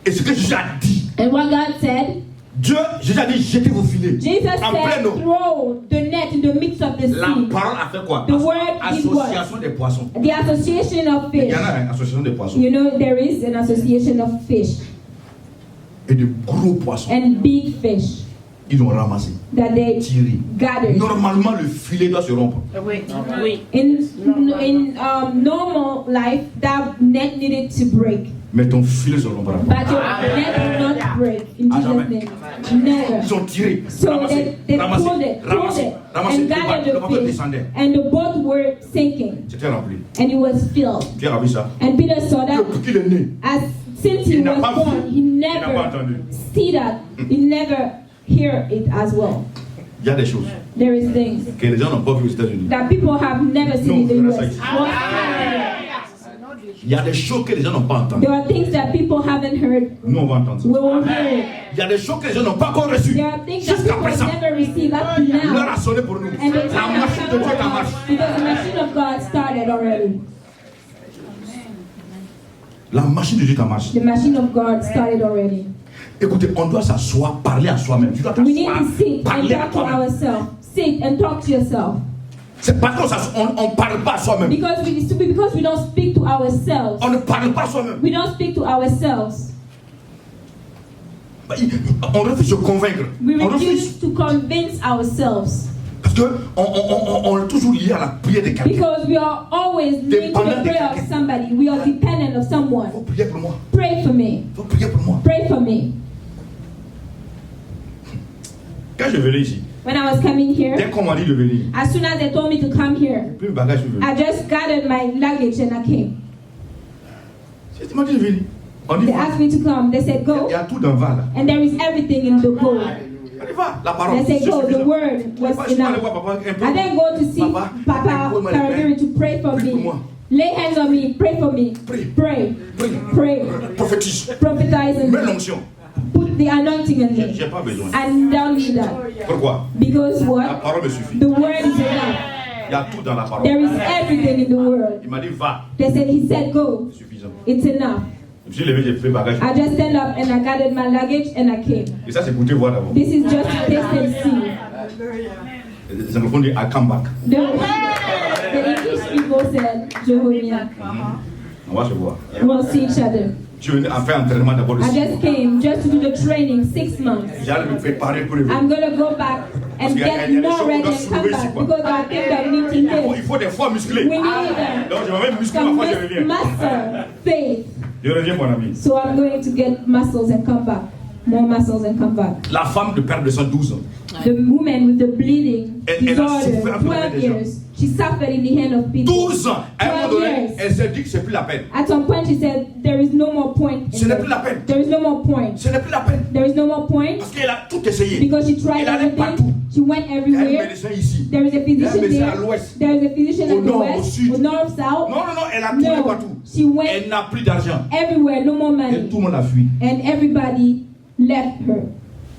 Et ce que Jésus a dit. and what God said. Jésus a dit jetez vos filets. Jesus En said, pleine eau. throw the net in the midst of the La sea. parole a fait quoi? The word is what? Association des poissons. The association of Il fish. y en a une association des poissons. You know, there is an association of fish Et de gros poissons. and big fish. Ils ont ramassé, that they tiré. gathered. Normalement, le filet doit se rompre. In normal life, that net needed to break. Mais ton filet se rompra. But your net will not break in Ah, Jesus' jamais. name. Never. Ils ont tiré, So ramassé, they ramassé, pulled it, ramassé, ramassé. and gathered Le bateau the fish. descendait. And the boat were sinking, C'était rempli. and it was filled. Pierre a vu ça. And Peter saw that Depuis qu'il est né, as since he il n'a was pas born, vu, he il n'a pas never entendu. see that, he never hear it as well. Il y a des choses There is things que les gens n'ont pas vues aux États-Unis. that people have never seen Non, in the ça US. ici. Il y a des choses que les gens n'ont pas entendues. There are things that people haven't heard. Nous, on va entendre ça. We will hear it. Il y a des choses que les gens n'ont pas encore reçues. There are things that Jusqu'à people présent, never received up to l'heure now. a sonné pour nous. And the La time has machine de Dieu est en come marche. because the machine of God started already. La machine de Dieu est en marche. The machine of God started already. Écoutez, on doit s'asseoir, parler à soi-même. Tu dois We need t'asseoir, to sit and parler à talk to toi-même. ourselves. Sit and talk to yourself. C'est parce qu'on ne parle pas à soi-même. Because we don't speak to ourselves. On ne parle pas à soi-même. We don't speak to ourselves. On refuse de convaincre. We On refuse. refuse to convince ourselves. Parce qu'on est toujours lié à la prière de quelqu'un. Because we are always linked to Dependent the de prayer of quelqu'un. somebody. We are dependent of Il someone. faut prier pour moi. Pray for me. Il faut prier pour moi. Pray for me. Quand je venais ici, When I was coming dès here, qu'on m'a dit de venir, as soon as they told me to come here, puis le bagage, je suis venu. I just gathered my luggage and I came. Tu m'as dit de venir. On dit, They asked me to come. They said, il go. y a tout dans le va là. And there is everything in the go. On y va, la parole. They said, c'est go. The suffisant. word Je was vais aller enough. voir papa un peu. I then go to see Papa, Papa prie-moi les Karagiri mains. to pray for Prie pour me. moi. Lay hands on me. Pray for me. Prie. Pray. Prie. Pray. Prophétise. Prophesize on Mets me. l'onction. Put the anointing on me. J'ai pas besoin. I don't need that. Pourquoi? Because La what? parole me suffit. The word is enough. Il y a tout dans la parole. There is everything in the word. Il m'a dit, va. He said, go. C'est suffisant. It's enough. Je me suis levé, j'ai pris le bagage. I just stand up and I gathered my luggage and I came. Et ça, c'est pour te voir d'abord. This is just to taste and see. Les anglophones disent, I come back. The English people said, Jehovah. On va se voir. We'll see each other. Je venais à faire entraînement d'abord. I just came just to do the training 6 months. J'allais me préparer pour le I'm going to go back and get more ready and come back because I think that we need to Il live. faut des fois muscler. We need Donc je vais même muscler, some parfois je reviens. muscle, faith. Je reviens, mon ami. So I'm going to get muscles and come back. More muscles and come back. La femme de père de 112 ans. The woman with the bleeding Elle a disorder, souffert entre les 12 gens. years, she suffered in the hand of people. 12 ans. À un moment 12 donné, years. elle s'est dit que c'est plus la peine. At some point she said, there is no more point. Ce n'est plus la peine. There is no more point. Ce n'est plus la peine. There is no more point Parce qu'elle a tout essayé. because she tried Elle allait partout. everything. She went Il y a un everywhere. médecin ici. There is a Il y a un physician médecin à there. l'ouest. There is a physician Au at the nord, au west, sud. au north, south. Non, non, non, elle a tourné No, partout. she went Elle n'a plus d'argent. everywhere, no more Et money. tout le monde a fui. And everybody left her.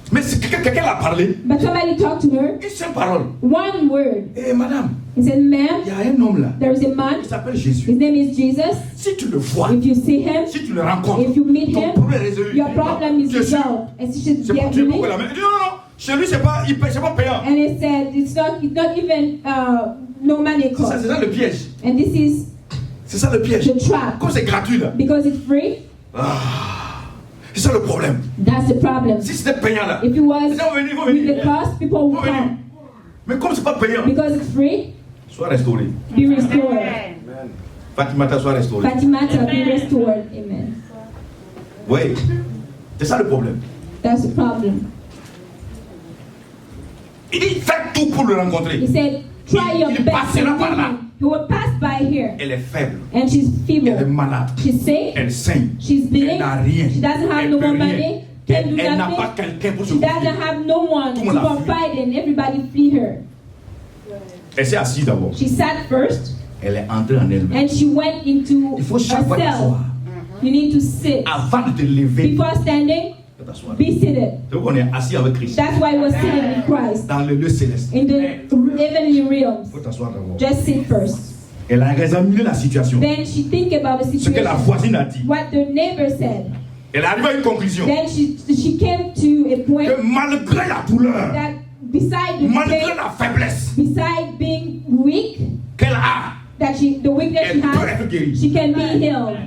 Mais si quelqu'un l'a parlé, But somebody talked to her, une seule parole. one word. Eh madame, He said, ma'am, il y a un homme là. there is a man. Il s'appelle His Jésus. name is Jesus. Si tu le vois, If you see him, si tu le rencontres, if you meet ton him, problème est résolu. your problem is Tu es sûr? resolved. And she should C'est get pour Dieu pourquoi relief. la main. Il dit non, non, non. Chez lui, c'est pas payant. And he said, it's not even no money C'est ça, cost. c'est ça le piège. And this is C'est ça le piège. the trap. Comme c'est gratuit là. Because it's free, C'est ça le problème. that's the problem. Si c'était payant là. If it was Les gens vont venir, vont with the venir. cost, people Vont would venir. come. Mais comme c'est pas payant, Because it's free, sois restauré. be restored. Fatimata, sois restauré. Fatimata, be restored. Amen. Oui. C'est ça le problème. That's the problem. Il dit faites tout pour le rencontrer. He said, try your Il best. passera and par meet là. him. He will pass by here. Elle est faible. And she's Elle est feeble. malade. She's sick. Elle saigne. She's Elle bleeding. n'a rien. She doesn't have Elle no peut more rien. money. Can't do Elle n'a pas nothing. quelqu'un pour se She doesn't confier. have no one Tout to le monde la confide in. Everybody flee her. Elle s'est assise d'abord. She sat first Elle est entrée en elle-même. and she went into Il faut chaque fois herself. t'asseoir. You need to sit. Avant de te lever, Before standing, tu t'asseoir. be seated. C'est pourquoi on est assis avec Christ. That's why we're sitting in Christ. Dans le lieu céleste. In the heavenly realms. Il faut t'asseoir d'abord. Just sit first. Elle a examiné la situation. Then she think about the Ce que la situation. voisine a dit. What the neighbor said. Elle est arrivée à une conclusion. Then she came to a point Que malgré la douleur, that beside the malgré pain, la faiblesse beside being weak, qu'elle a, that the weakness she elle peut has, être guérie. she can be healed.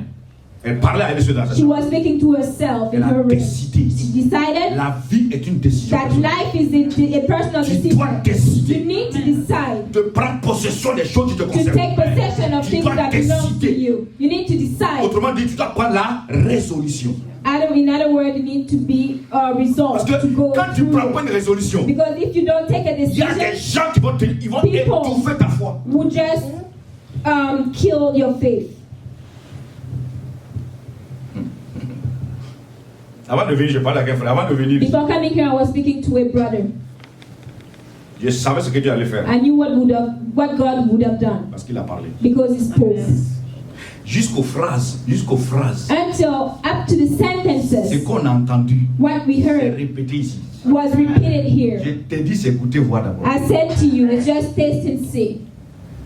Elle parlait à elle dans sa She chambre. was speaking to herself in Elle a her room. décidé. She decided La vie est une décision. that personnelle. life is a personal Tu dois decision. You décider need to decide de prendre possession des choses qui te to concernent. take possession of Tu things dois that belong to décider. you. You need to decide. Autrement dit, tu dois prendre la résolution. In other words, you need to be Parce resolved que to go quand tu ne prends pas through une it. résolution, Because if you don't take a il y a des decision, gens qui vont, ils vont People étouffer ta foi. would just kill your faith. Avant de venir, je parlais avec un frère. Avant de venir, Before coming here, I was speaking to a brother. je savais ce que Dieu allait faire. I knew what God would have done Parce qu'il a parlé. because He spoke. Jusqu'aux phrases. Until up to the Ce sentences, qu'on a entendu, what we c'est heard répété ici. was repeated Je here. t'ai dit, c'est écouter, voir d'abord. I said to you, it's just taste and see.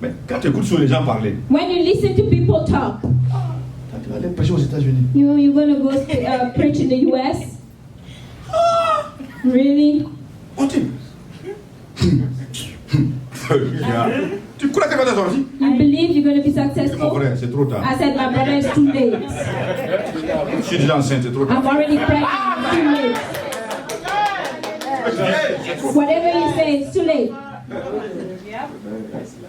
Mais quand tu écoutes sur les gens parler, When you listen to people talk, tu vas aller prêcher aux États-Unis. you're going to go preach in the U.S.? Really? Continue. Tu crois que tu vas sortir? You believe you're going to be Mon successful? frère, c'est trop tard. I said, my brother, it's too late. Je suis déjà enceinte, c'est trop tard. I'm already pregnant. It's too late. Whatever you say, it's too late.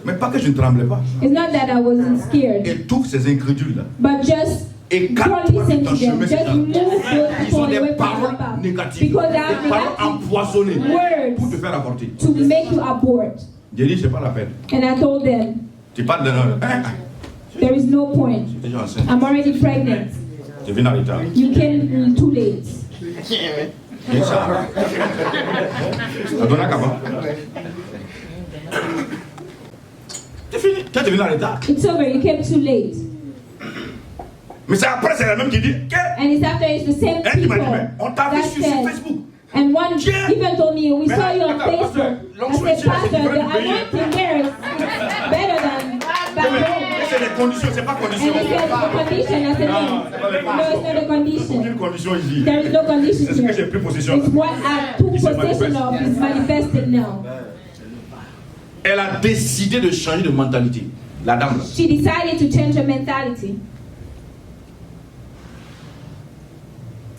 Mais pas que je ne tremblais pas. It's not that I wasn't scared, Étouffe ces incrédules-là. but just Écarte-toi don't de listen ton to them. chemin, ces Just gens. move those Ils people ont des away from paroles your path. négatives, Because they des have paroles negative empoisonnées pour words te faire avorter. to make you abort. J'ai dit, c'est pas la peine. And I told them, Tu parles de there is no point. Je suis déjà enceinte. I'm already pregnant. Je viens en retard. You came too late. Viens ça. Ça donne à Kaba. C'est fini. Toi, tu viens en retard. It's over. You came too late. Mais c'est après, c'est la même qui dit que. And it's after it's the same Elle qui m'a people dit, mais on t'a vu that sur said, Facebook. and one Tiens. even told me, we Mais saw you on attends, Facebook. pasteur, I said, Pastor, the l'onction ici, anointing here is better than back Mais home. c'est les conditions, c'est pas And condition. he said, the condition. I said, no, it's not a condition. Aucune condition ici. There is no condition C'est ce que j'ai here. pris possession. It's what I took Il se possession manifeste. of is manifesting now. Elle a décidé de changer de mentalité. La dame là. She decided to change her mentality.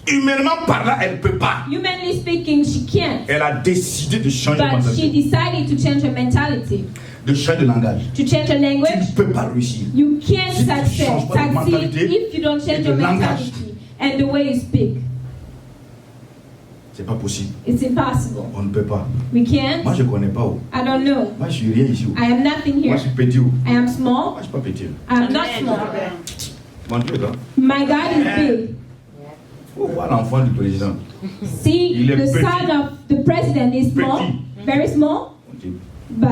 Humainement parlant, elle ne peut pas. Humanly speaking, she can't. Elle a décidé de changer de But she mentalité. decided to change her mentality. De changer de langage. To change her Tu language. ne peux pas réussir. You can't Si tu changes succeed pas de mentalité if you don't et change de your langage. mentality and the way you speak. C'est pas possible. It's impossible. On ne peut pas. We can't. Moi, je ne connais pas où. I don't know. Moi, je suis rien ici. I am nothing Moi, here. je suis petit où. I am Moi, small. je ne suis pas petit. I am not small. Mon Dieu, là. My God is big. Il faut voir l'enfant du président. See, Il est the petit. son of the president is small, Petit. very small, Mon Dieu. but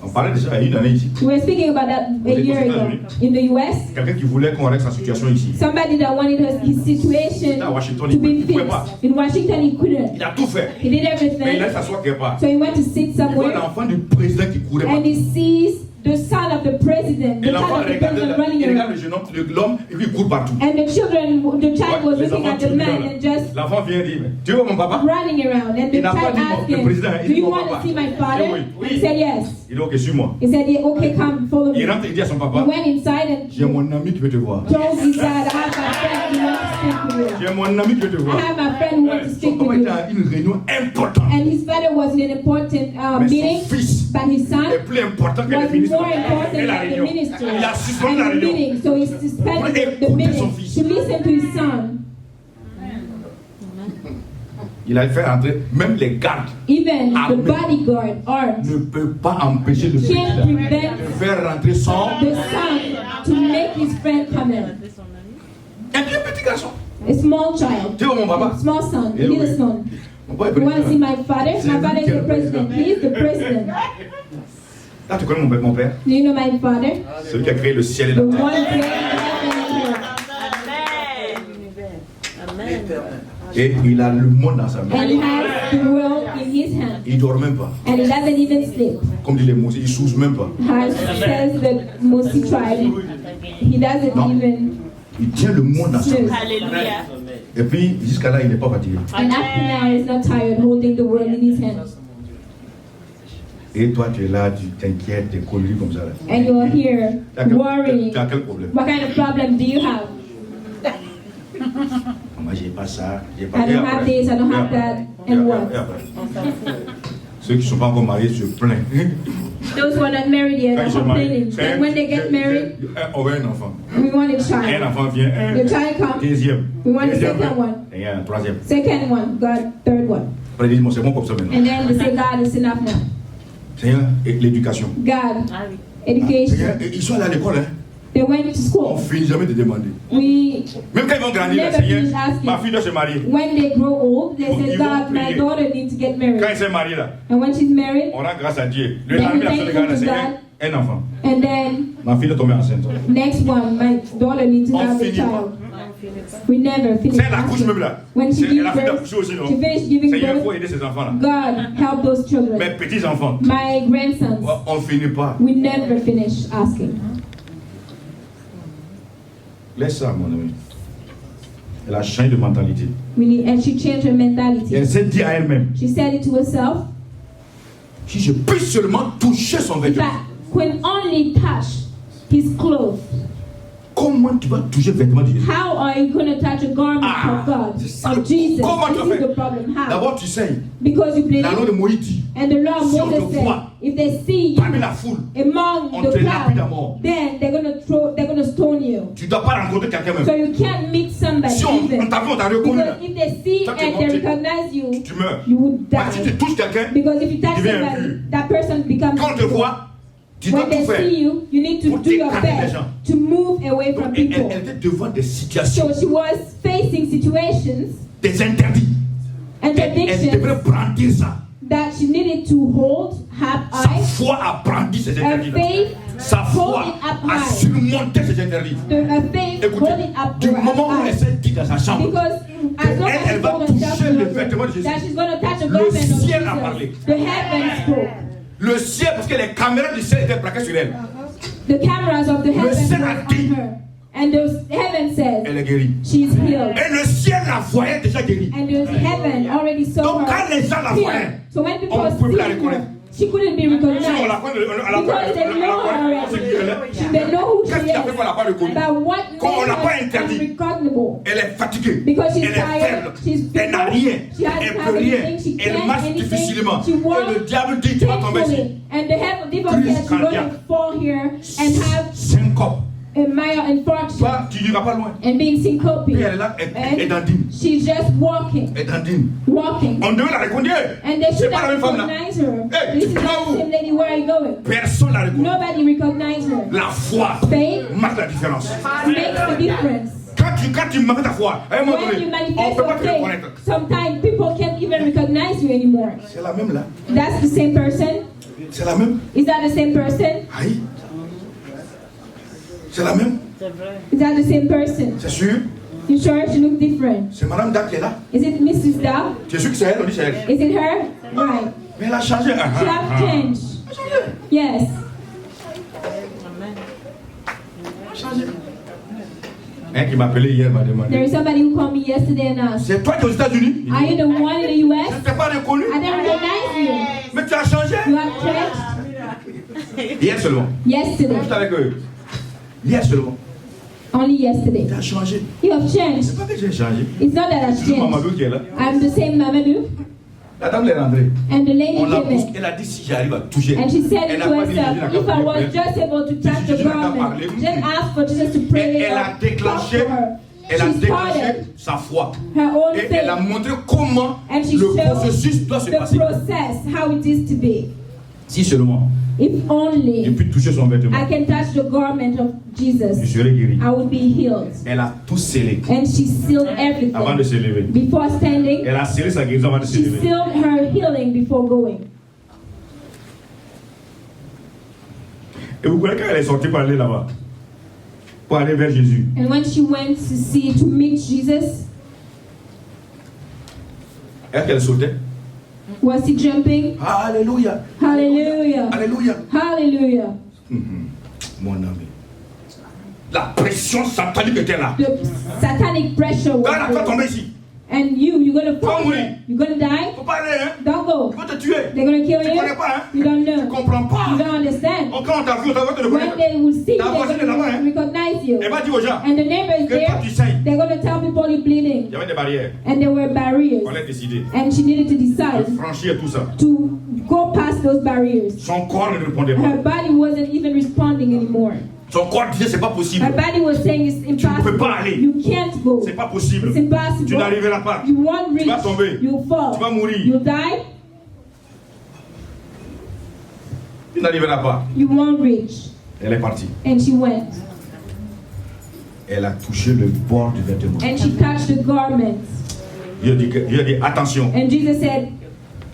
On parlait déjà il y a une année ici. we were speaking about that a year ago in the US. Quelqu'un qui voulait qu'on règle sa situation ici. Somebody that wanted his situation À Washington, to il be ne pouvait pas. fixed. In Washington, he couldn't. Il a tout fait. He did Mais il everything. allait s'asseoir quelque part. So he went to sit Il voit somewhere l'enfant du président qui courait and pas. he sees the son of the president, Et the l'enfant child of the regarde, president running il regarde around. le jeune homme, l'homme, et puis il court partout. And the child was Les looking enfants at the tournent man là. and just L'enfant vient dire, mais tu vois mon papa? running around. And the Il n'a pas child dit asked le him, président, il do dit you mon want papa. to see my father? Oui. He said yes. Il dit ok, suis-moi. He said, yeah, okay, come, follow Il me. rentre, il dit à son He papa, went inside and j'ai mon ami qui veut te voir. told his dad, I have my friend who wants to speak with you. J'ai mon ami qui veut te I voir. have my friend who wants to Son speak papa with était you. à une réunion importante. And his father was in an important Mais meeting, son fils but his son est plus important que le was ministre more important et la than the réunion. minister Il a suspendu la and the réunion. meeting. So he suspended the écouter son meeting fils. to listen to his son. Il a fait entrer, même les gardes Even the Amen. bodyguard armed ne peuvent pas empêcher le can't président prevent de faire rentrer son. the son to make his friend come in. Un petit garçon. A small child, Tu vois mon papa? a small son, Eh a little oui. son. Mon papa est You want to see président. my father? C'est My lui father qui is est the le president. président. He is the president. Là, tu connais mon père? Do you know my father? Celui qui a créé le ciel et The la one terre. created heaven and earth. Et il a le monde dans sa main. And he has the world in his hand. Il ne dort même pas. And he doesn't even sleep. Comme dit les mots, il ne souffle même pas. As says the Musi tribe, he doesn't Non. even Il tient le monde dans sa snooze. main. Alléluia. Et puis, jusqu'à là, il n'est pas fatigué. And up to now, he's not tired holding the world in his hands. Et toi, tu es là, tu t'inquiètes, tu es collé comme ça. Là. And you're here worrying. Tu as quel problème? What kind of problem do you have? Moi, j'ai pas ça, j'ai pas I don't have this, I don't have that, and what? Ceux qui ne sont pas encore mariés se plaignent. Those who are not married yet Quand are ils se marient, complaining. And when they get married, on veut un enfant. we want a Un child. enfant vient, The child comes, deuxième. we want a Deuxième, second one. et un troisième. Second one, God, third one. Après, ils disent, bon, c'est bon comme ça maintenant. And then they say, God, it's enough now. Seigneur, et l'éducation. God, Seigneur, education. ils sont allés à l'école, hein. They went to On school. ne finit jamais de demander. We, Même quand ils vont grandir, Never Seigneur, finish asking. ma fille doit se marier. when they grow old, they say, Ils vont God, my prier. daughter needs to get Quand married. elle s'est mariée là, And when she's married, on rend grâce à Dieu. Le Then lendemain, we la thank Seigneur, God. Seigneur, un enfant. and then Ma fille est tombée enceinte. next one, my daughter needs to On have a finit child. We never finish C'est la couche asking. même là. When she C'est gives la fille birth, d'accoucher aussi, non? she finished giving Seigneur, il birth. faut aider ces enfants là. God, help those children. Mes petits enfants, My grandsons, on ne finit pas. we never finish asking. Laisse ça, mon ami. Elle a changé de mentalité. And she changed her Et mentality. elle s'est dit à elle-même, She said it to herself, si je puis seulement toucher son if vêtement. I could only touch his clothes, Comment tu vas toucher le vêtement de Jésus? how are you going to touch a garment Ah, of God, c'est ça. of Jesus? Comment tu This vas is faire? the problem. How? D'abord, tu sais, Because you la loi believe. de Moïse dit, And the law of Si on Moses te said, voit if they see parmi you la foule, among on the te lapide à crowd, mort. then they're gonna stone you. Tu ne dois pas rencontrer quelqu'un So même. you can't meet somebody Si on even. t'a vu, on t'a reconnu là, Because if they see Ça, tu and they montes. recognize you, tu meurs. you would Mais si tu die. touches quelqu'un, Because if you touch Tu deviens somebody, impur. that person becomes quand on te impure. voit, tu dois When tout they faire. see you, you need to Pour do your t'écarter des best gens. to move away from Donc, elle people. était devant des situations, So she was facing situations des interdits. and Elle convictions devrait brandir ça. that she needed to hold, have Sa high. foi a brandi ces Her interdits. faith, Sa hold foi it up a high. surmonté ces interdits. Her faith, hold Écoutez, it up du moment où high. elle s'est dit dans sa chambre, Because as long Elle, as elle she va told herself toucher le vêtement de Jésus. that she's going to touch the Le garment of ciel a parlé. Jesus, the heavens spoke. le ciel, parce que les caméras du ciel étaient braquées sur elle, The cameras of the heavens ciel were a dit. on her. And the heaven said, elle est guérie. she's healed. Et le ciel la voyait déjà guérie. And the heaven already saw Donc quand her les gens la healed. voyaient, So when people on ne pouvait plus la see reconnaître. her, she couldn't be Si on recognized. la connaît, Because they know her already. They know who she Qu'est-ce qui a fait qu'on l'a pas is. reconnue? But what Quand on made l'a pas her interdit. unrecognizable? Elle est fatiguée, Because she's elle est tired, faible, she's elle n'a rien, she hasn't elle had peut rien, anything, she elle can't marche anything, difficilement. she Et walks le diable dit tu vas tomber ici. painfully. And the devil Crise says she's going cardiaque. to fall here and have Syncope. a mild infarction Toi, tu n'iras pas loin. and being syncopated. Puis elle est là, elle And dandine. she's just walking, Elle dandine. walking. On devait la reconnaître. And they C'est should pas la have même femme là. recognized her. Hey, This tu is vas not où? the same lady, where are you going? Personne la reconnaît. Nobody recognized her. La foi Faith marque la différence. makes the difference. Quand tu manques ta foi, à un moment When donné, you on ne manifest peut pas your te faith, reconnaître. sometimes people can't even recognize you anymore. C'est la même là. That's the same person? C'est la même. Is that the same person? Aïe. C'est la même. Is that the same person? C'est sûr. You sure she look different? C'est Madame Dak qui est là. Is it Mrs. Dow? Tu es sûr que c'est elle? On dit c'est elle. Is it her? Right. Mais elle a changé. She have changed. Yes. Changé. Un qui m'a appelé hier m'a There demandé. is somebody who called me yesterday and asked, C'est toi qui es aux États-Unis? are you the one in the Je US? ne t'ai pas reconnu. I didn't recognize you. Mais tu as changé. You have changed Hier seulement. yesterday. Juste avec eux. Hier seulement. Only yesterday. Tu as changé. You have changed. C'est pas que j'ai changé. It's not that I've C'est juste changed. Mamadou qui est là. I'm the same Mamadou. La dame est rentrée. And the lady On l'a came poussée. in. Elle a dit si j'arrive à toucher. And she said Elle to n'a pas dit herself, Jésus n'a if qu'à I was prier. just able to touch the Jésus n'a qu'à garment, parler. just ask for Jesus to pray Et elle a talk déclenché, for her. elle a She déclenché started sa foi. her own Et elle a faith. montré comment And she le showed processus doit se the passer. process, how it is to be. Si seulement If je only puis toucher son vêtement, I can touch the garment of je Jesus, serai guéri. I will be healed. Elle a tout scellé And she sealed avant de everything. se lever. Before standing, Elle a scellé sa guérison avant de se she lever. sealed her healing before going. Et vous voyez quand elle est sortie pour aller là-bas, pour aller vers Jésus, And when she went to meet Jesus, elle sautait. was he jumping? Alléluia, Hallelujah. alléluia. Hallelujah. Mon ami. La pression satanique était là. The satanic pressure was Quand elle a pas there. tombé ici, And you're gonna fall Come here. You're gonna il ne die. faut pas aller, hein. Don't go. Ils vont te tuer. They're going to kill Tu you. connais pas, hein. You don't Tu know. comprends pas. You don't understand. Oh, quand on t'a vu, on va te le When connaître. they will see you, Ta they're voisine est going là-bas, to hein. recognize you. Elle va dire aux gens And the neighbor is que toi tu there. saignes. They're going to tell people you're Il bleeding. y avait des barrières. And there were barriers. On a décidé And she needed to decide de franchir tout ça. to go past those barriers. Son corps ne répondait Her pas. body wasn't even responding anymore. Son corps disait c'est pas possible. Her body was saying it's Tu ne peux impossible. pas aller. You can't go. C'est pas possible. It's impossible. Tu n'arriveras pas. You won't reach. Tu vas tomber. You'll fall. Tu vas mourir. You'll die. Tu n'arriveras pas. You won't reach. Elle est partie. And she went. Elle a touché le bord du vêtement. And she touched the garments. Dieu dit attention. And Jesus said,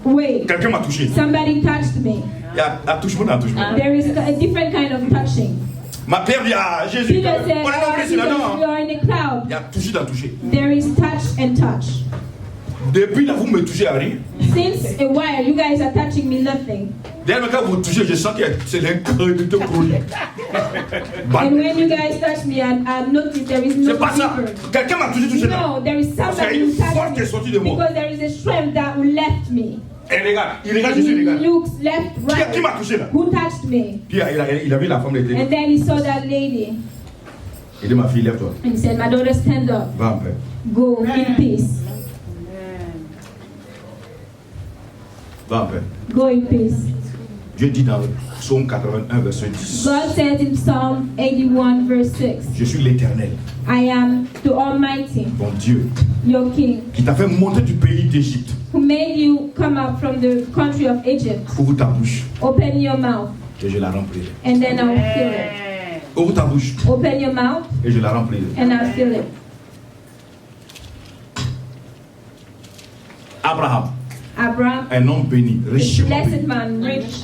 wait. Quelqu'un m'a touché. Somebody touched me. Il y a touche-moi dans touche-moi. There is a different kind of touching. Ma père dit à Jésus, Peter said, on est oh, nombreux Jesus, ici we là-dedans. are in a cloud. Il y a touché dans touché. There is touch and touch. Depuis là, vous me touchez à rien. Since a while, you guys are touching me nothing. D'ailleurs, quand vous me touchez, je sens que c'est l'incrédulité chronique. And when you guys touch me, I notice there is no C'est pas ça. fever. Quelqu'un m'a touché là. No, there is Parce qu'il somebody y a who une force touched qui est me. sortie de moi. Because there is a strength that left me. Et regarde, il regarde And Jésus, he regarde. looks left, Qui m'a right. touché là? Who touched me? Puis il a vu la femme de And then he saw that lady. Il dit ma fille, lève-toi. And he said, my daughter, stand up. Va en paix. Go in peace. Va en paix. Go in peace. Dieu dit dans Psaume 81, verset 10. God says in Psalm 81, verse 6, Je suis l'Éternel, I am the Almighty, ton Dieu, your King, qui t'a fait monter du pays d'Égypte. who made you come up from the country of Egypt. Ouvre ta bouche Open your mouth, et je la remplirai. and then I'll fill it. Ouvre ta bouche Open your mouth, et je la remplirai. and I'll fill it. Abraham, Abraham, un homme béni, a richement béni, blessed man, rich,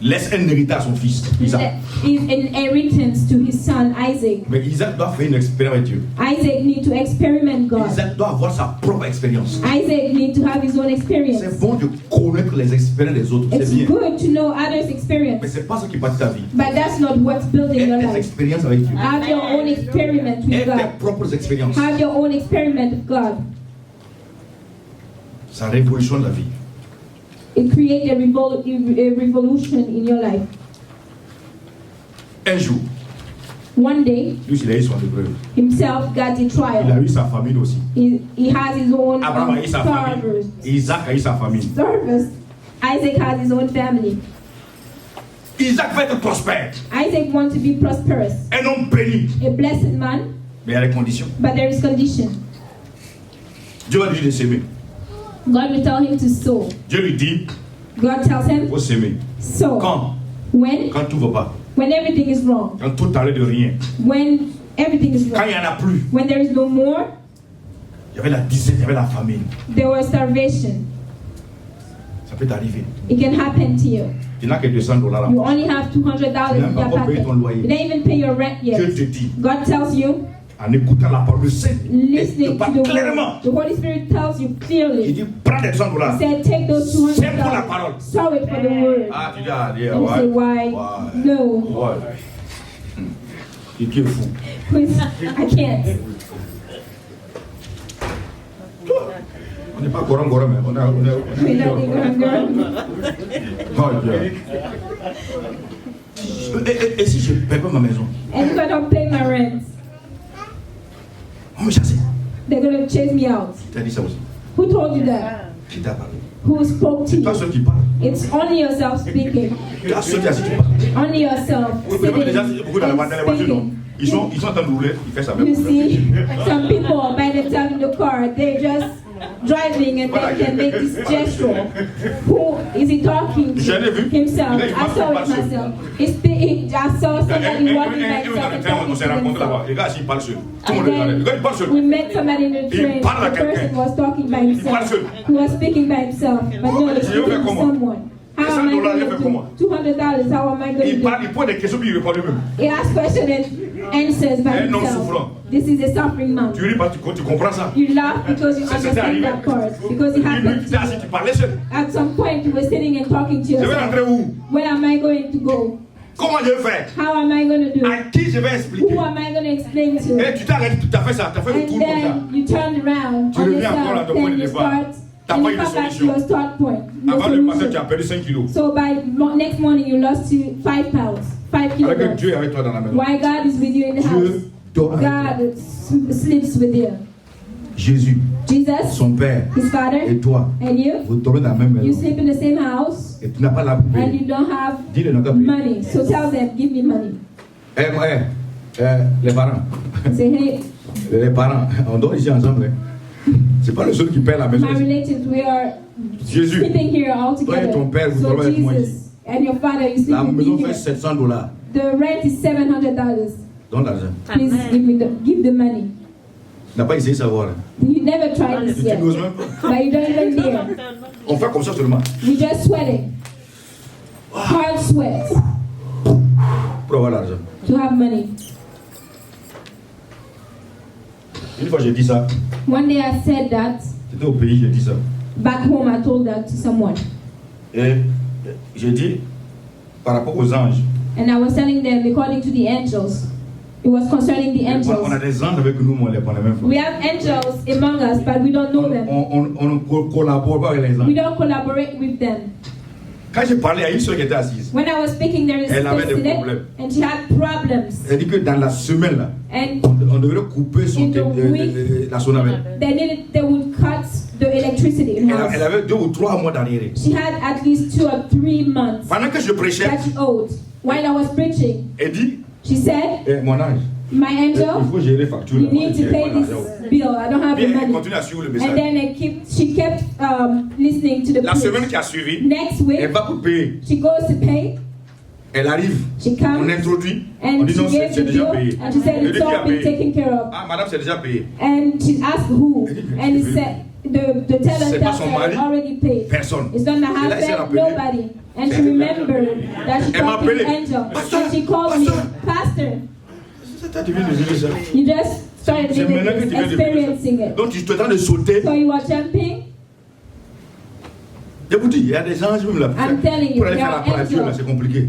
laisse un héritage à son fils, Isaac. is inheritance to his son Isaac. Mais Isaac doit faire une expérience avec Dieu. Isaac need to experiment God. Isaac doit avoir sa propre expérience. Isaac need to have his own experience. C'est bon de connaître les expériences des autres, It's c'est bien. good to know others' Mais experience, c'est pas ça qui bâtit ta vie. but that's not what's building Aie your tes life. expériences avec Dieu. Have your own experiment with Aie tes God. propres expériences. Have your own experiment with God. Ça révolutionne la vie. It creates a revolution in your life. Un jour, One day, lui, il a eu son épreuve. himself got a Il a trial. eu sa famille aussi. He has his own Abraham a eu sa famille. servers. Isaac a eu sa famille. Isaac has his own family. Isaac va être prospère. Isaac wants to be prosperous, Un homme béni. a blessed man, Mais il y a des conditions. but there is condition. Dieu va lui dire de s'aimer. God will tell him to sow. Dieu lui dit, God tells il him, faut s'aimer. sow. Quand? When? Quand tout va pas. When everything is wrong. Quand tout t'arrête de rien. When everything is Quand wrong. il n'y en a plus. When there is no more, Il y avait la disette, il y avait la famine. there was starvation. Ça peut t'arriver. It can happen to you. Tu n'as que $200 là. You only have $200 in your pocket. You don't even pay your rent Dieu yet. te dit, God tells you, en écoutant la parole de Saint, il listening te parle to the clairement. word. The Holy Spirit tells you Il clearly. dit, prends les $200. He said, take those C'est pour la parole. $200, sow it for the word. Ah, tu dis, ah, yeah, You say, why? Ouais. No. Ouais. Qui est fou. I can't. On n'est pas goram, mais on a. We're not even girl. Oh, yeah. Et si je ne paie pas ma maison? And if I don't pay my rent, On me chasse. they're going to chase me out. Tu as dit ça aussi. Who told you that? Qui t'a parlé? Who spoke to C'est toi you? seul qui parle. It's only yourself speaking. Tu as seul qui a dit tu parles. Only yourself Vous avez déjà sitting beaucoup dans la voiture, non? speaking. Ils sont en train de rouler, ils font ça même. You see, some people, by the time in the car, they're just driving and they can make this gesture. Who is he talking J'en ai vu. to? Himself. Il I saw it myself. I saw somebody walking by himself and talking On to s'est rencontrés là-bas. himself. Les gars, ils parlent seul. Tout le And monde regardait. Les gars, ils parlent then seul. we met somebody in the train. parle à The quelqu'un. person was talking by parle himself. seul. He was speaking by himself. But no, he's Je vais faire speaking to comment? someone. How am I $100, going il to fait comment? do $200? How am I going Il to parle, do? il pose des questions, puis il répond lui-même. He asks questions and answers by Un homme himself. souffrant. This is a suffering man. Tu ris parce que tu comprends ça. You laugh because you Ça s'est understand arrivé. that part. Because it Il happened lui dit, ah, to si you. tu parlais seul, At some point, you were sitting and talking to je vais yourself. rentrer où? Where am I going to go? Comment je vais faire? How am I going to do À it? qui je vais expliquer? Who am I going to explain Et to? tu t'arrêtes, tu as fait ça, tu as fait le And tour comme ça. then you turned around Tu on reviens encore à yourself. ton point Then de you départ. start t'as and pas you eu de come back to solution. your start point. No Avant le matin, tu as solution. perdu 5 kilos. So by next morning you lost to 5 pounds, 5 Alors que kilograms. Dieu est avec toi dans la maison. Why God is with you in the house? Dieu dort avec toi. God sleeps with you. Jésus, Jesus, son père, his father, et toi, and you, vous dormez dans la même you maison. sleep in the same house, Et tu n'as pas la pour and payer. you don't have Dis-le, non, qu'à payer. money. So tell them, give me money. Les parents. Say, hey, Les parents, on dort ici ensemble. Hein. C'est pas le seul qui paie la maison. my relatives, we are Jésus, sleeping here all toi et ton together. père, vous So dormez avec moi ici. Jesus and your father, you sleep La with maison me fait here. $700. The rent is $700. Donne l'argent. Please give the money. Tu n'as pas essayé de savoir. Hein. You never tried this Tu yet, n'oses même pas. but you don't even dare. On fait comme ça seulement. We just sweating, hard sweat Pour avoir l'argent. to have money. Une fois j'ai dit ça, One day I said that j'étais au pays, j'ai dit ça. back home. I told that to someone, Et j'ai dit, par rapport aux anges, and I was telling them according to the angels. It was concerning the on a angels. des anges avec nous, mais on ne les connaît même pas. We have angels among us, but we don't know them. On ne collabore pas avec les We anges. don't collaborate with them. Quand j'ai parlé à une seule qui était assise, When I was speaking, there is Elle avait des a problèmes. and she had problems. elle dit que dans la semaine, là, And on devrait couper son In the week. la sonnerie. they would cut the electricity in house. Elle avait 2 ou 3 mois d'arriéré. She had at least 2 or 3 months Pendant que je prêchais, that she owed. While I was preaching, elle dit, she said, mon ange, my il angel, faut gérer facture. you là. need to J'ai pay pas this d'argent. bill. I don't have the Puis elle money. continue à suivre le And message. then she kept listening to the La semaine preach. qui a suivi, Next elle week, va pour payer. she goes to pay. Elle arrive, She on comes introduit, on and dit she non, gave c'est the déjà bill payé. and she said Elle it's dit qui a all been payé. taken care of. Ah, madame, c'est déjà payé. And she asked who, and he said the teller C'est pas son that mari. it's already paid. Personne. It's not my Et là, elle s'est husband, rappelée. nobody. And she remembered that she Elle m'a talked to the appelé. angel. Pasteur, And she called me, pasteur. Pastor, Tu viens de vivre ça. you just started C'est maintenant que tu viens de vivre experiencing ça. it. Donc tu es en train de sauter. So you are jumping? Je vous dis, il y a des anges même là. I'm telling you, Pour aller there faire are la Dieu là, angels. c'est compliqué.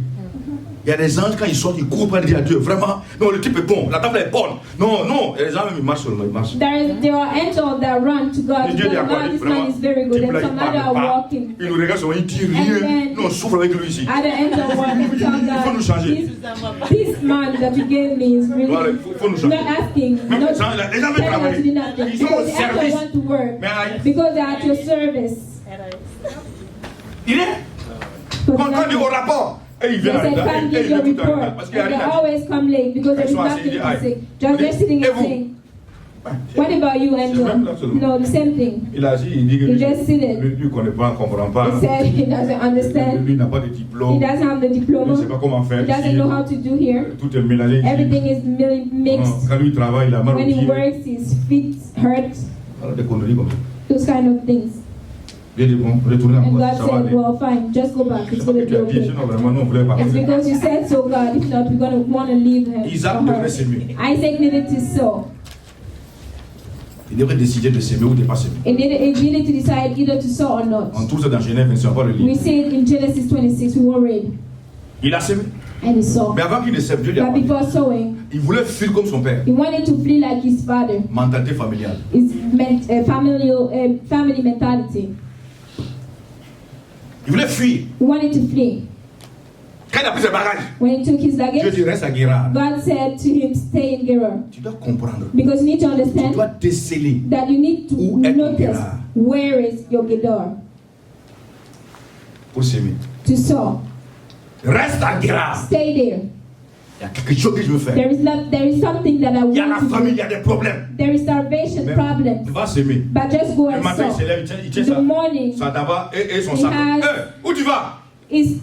Il y a des anges quand ils sortent, ils courent pour dire à Dieu, vraiment, non, le type est bon, la table est bonne. Non, non, et les gens même ils marchent seulement, ils marchent. There are angels that run to God. Et Dieu dit à quoi? God, this Vraiment, man is very good. type And là, some il other are parle pas. walking. Il nous regarde seulement, il dit And rien. then- Non, on souffre avec lui ici. Other angels walk and tell Il faut nous God, changer. this man that you gave me is really Voilà, il faut nous changer. not asking, Même not les gens veulent telling us to do travailler. nothing. Ils sont au Because the angels service. want to work. Mais Because they're at your service. il est. But Quand on dit au rapport, et il they vient said, là, can't et give il your vient tout le temps. report. Parce qu'il n'y a And they rien à dire. always come late because there is Ils sont assis, nothing ils disent, to aïe. say. Just they're sitting Et and vous? saying, what about you, angel? même là seulement. No, the same thing. Il a dit, il dit que You just sit it. lui connaît pas, ne comprend pas. He said he doesn't understand. Lui n'a pas de He diplôme. doesn't have the Il ne diploma. sait pas comment faire He doesn't ici. know how to do here. Tout est mélangé ici. Everything is mixed. Quand lui travaille, il a mal au When he pied. works, his feet hurt. Voilà, des conneries comme ça. Those kind of things. Dieu dit, bon, retournez And encore, God ça va said, aller. well, fine, just go back. C'est It's pas going que to tu be as dit, okay. sinon vraiment, nous, on voulait pas. It's because you said so, God. If not, we're going to want to leave him. Isaac for her. devrait s'aimer. Isaac needed to sow. Il devrait décider de s'aimer ou de ne pas s'aimer. He needed to decide either to sow or not. On trouve ça dans Genève 26, on va le We lire. see it in Genesis 26. We will read. Il a s'aimé. And he sowed. Mais avant qu'il ne s'aime, Dieu lui a But parlé. before sowing, Il voulait fuir comme son père. he wanted to flee like his father. Mentalité familiale. His family mentality. Il voulait fuir. He wanted to flee. Quand il a pris ses bagages, When he took his Dieu luggage, dit reste à Guérard. God said to him, stay in Gerar. Tu dois comprendre. Because you need to Tu understand dois déceler. that you need to Où est ton notice Gerar? where is your Gedor Pour s'aimer. to sow. Reste à Guérard. Stay there. Il y a quelque chose que je veux faire. There is something that I Il y a la want to famille, il y do. a des problèmes. There is starvation Mais problems. il va s'aimer. But just go Le and matin, il sow. se lève, il tient In the morning, sa tabac et son He sac. has- Où tu vas? is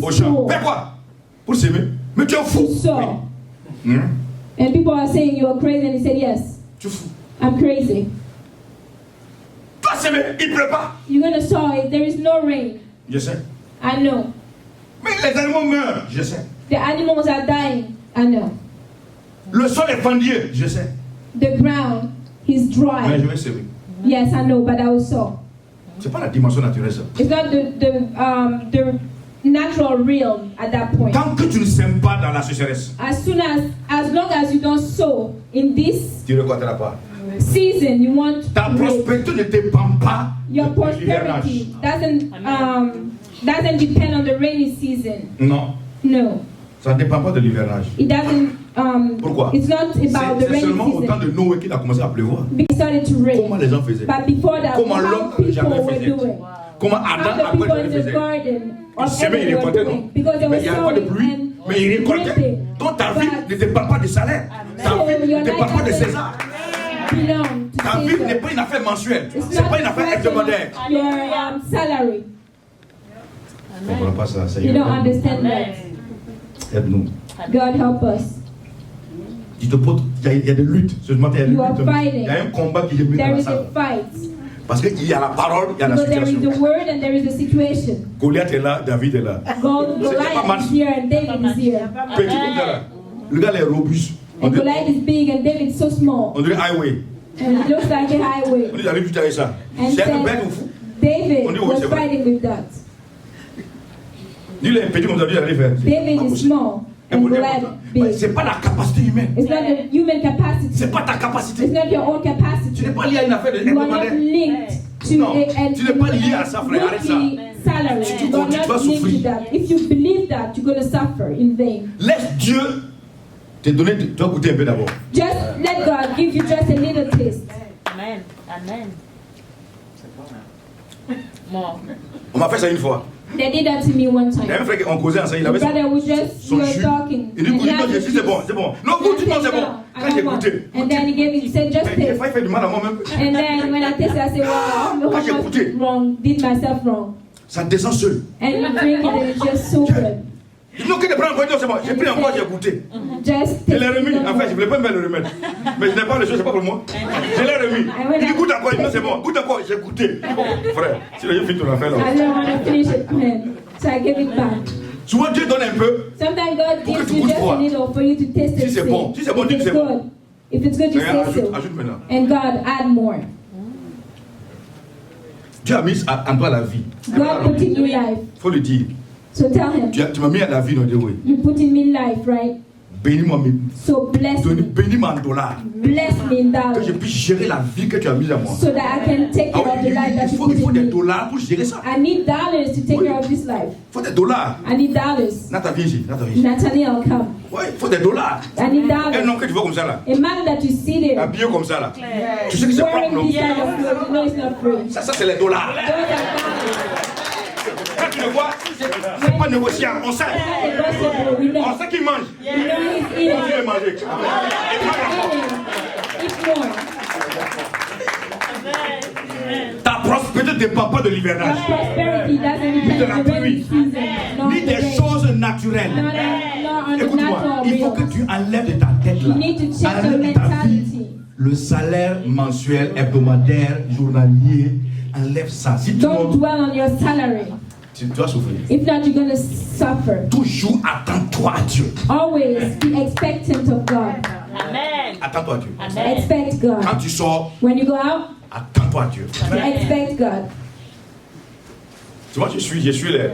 Au champ. sow. Fais quoi? Pour s'aimer. Mais tu es fou. To sow. Oui. And people are saying you are crazy, and he said, yes, Tu es fou. I'm crazy. Tu vas s'aimer. Il ne pleut pas. You're gonna sow it. There is no rain. Je sais. I know. Mais les animaux meurent. Je sais. The animals are dying. I know. Le sol est pendieux. Je sais. The ground is Mais je dry. vais s'aimer. Yes, I know, but I will sow. C'est pas la dimension naturelle ça. It's not the natural realm at that point. Tant que tu ne sèmes pas dans la sécheresse, As long as you don't sow in this, tu ne récolteras pas. season you want Ta to reap. prospérité ne dépend pas Your de l'hivernage. prosperity doesn't depend on the rainy season. Non, No, ça ne dépend pas de l'hivernage. it doesn't. Pourquoi? It's not about the C'est rainy seulement au temps season. de Noé qu'il a commencé à pleuvoir. It started to rain. Comment les gens faisaient? But before that, Comment how l'homme people jamais were faisait? doing. Comment How Adam the après people jamais in the faisait? garden Il of semait, il Eden were récoltait, non? doing. Because they Mais were il n'y avait pas de sowing pluie, and mais il récoltait. reaping. Donc ta vie But ne dépend pas du salaire. Ta So vie your ne dépend pas de life César. belong to Ta vie n'est Caesar. pas une affaire mensuelle. It's C'est not pas une affaire a question hebdomadaire. of your salary. Je ne comprends pas ça. You Seigneur, don't understand that. aide-nous. God help us. Il y a des luttes. Ce matin, il y You a are des luttes. fighting. Il y a un combat qui est mis dans There la is salle. a fight. Parce qu'il y a la parole, il y a la Because there is situation. the word and there is the situation. Goliath est là, David est là. Goliath is here and David is here. Petit comme ça là. Le gars est robuste. On And dirait, Goliath is big and David is so small. on dirait highway. And it looks like a On highway. dit j'arrive juste avec ça. And C'est un bête then ou fou. David On dit, oui, was c'est vrai. fighting with that. Lui il est petit comme ça, lui j'arrive faire. David is small and Goliath big. C'est pas la capacité humaine. It's not the human capacity. C'est pas ta It's capacité. not your own Tu capacity. n'es pas lié à une affaire de You are not hebdomadaire. linked to Non, a tu n'es pas lié à ça, frère, arrête ça. weekly salary. Si tu You are continues, tu vas not linked to souffrir. that. If you believe that, you're going to suffer in vain. Laisse Dieu te donner, tu vas goûter un peu d'abord. Just let God give you just a little taste. Amen. Amen. More. On m'a fait ça une fois. They did that to me one Il y a time. un frère qu'on causait ensemble, il The avait brother was just, son we were jus. talking. Il dit, and goûte, he non, had je the dis, c'est juice. bon, c'est bon. Non, I goûte, non, said, c'est bon. "No, Quand I j'ai don't want." goûté, And then he said, just mais des taste. fois il fait du mal à moi-même. And then when I tasted, I said, wow, Quand j'ai how goûté. much wrong, did myself wrong. Ça descend seul. And you drink it and it's just so good. Il dit, non, que de prendre encore, non, c'est bon. J'ai pris encore, j'ai goûté. Just Je l'ai taste remis. it. En fait, je ne voulais pas me mettre le remettre. Mais je n'ai pas le choix, c'est pas pour moi. Je l'ai remis. Il dit, goûte encore. Il dit, non, c'est bon. Goûte encore. J'ai goûté. Frère, si le fait ton affaire là. I don't want to finish it for him. So I gave it back. Souvent, Dieu donne un peu. Sometimes God Pour que gives tu you goûtes just quoi? a little for you to taste Si it. c'est bon. Si c'est bon, If dis que it's c'est bon. good. If it's good, you Mais say ajoute, so. ajoute maintenant. And God, add more. Dieu a mis en toi la vie. God put in your life. Il faut le dire. So tell him, Tu m'as mis à la vie, non, Dieu, oui. you put in me life, right? Bénis-moi, So bless me. bénis-moi en dollars. Bless me in Que je dollars. puisse gérer la vie que tu as mise à moi. So that I can take Ah care of oui, the life that il you faut put in des me. dollars pour gérer ça. I need dollars to take Oui. care of this life. Il faut des dollars. I need dollars. Nata, viens ici. Nata, viens ici. Nathaniel, come. Oui, il faut des dollars. I need Un dollars. homme que tu vois comme ça là. A man that you see there Habillé comme ça là. Tu sais que c'est propre, wearing non? this kind of clothes, you know it's not free. Ça c'est les dollars. Those are dollars. Quand tu le vois, c'est pas négociable. On sait. Not negotiable. We know. On sait qu'il mange. We know he's Il eating. veut manger. Eat more. Ta prospérité ne dépend pas de Your l'hivernage. prosperity doesn't Ni de depend la on the rainy pluie. season. Nor Ni the des rain. choses naturelles. Not on the Écoute-moi, natural il faut que real. tu enlèves de ta tête là. You need to change your Enlève de ta vie mentality. le salaire mensuel, hebdomadaire, journalier. Enlève ça. Si tu Don't non, dwell on your salary. tu dois souffrir. If not, you're going to suffer. Toujours attends-toi à Dieu. Always be expectant of God. Amen. Attends-toi à Dieu. Amen. Expect God. Quand tu sors, When you go out, attends-toi à Dieu. expect God. Tu vois, je suis les.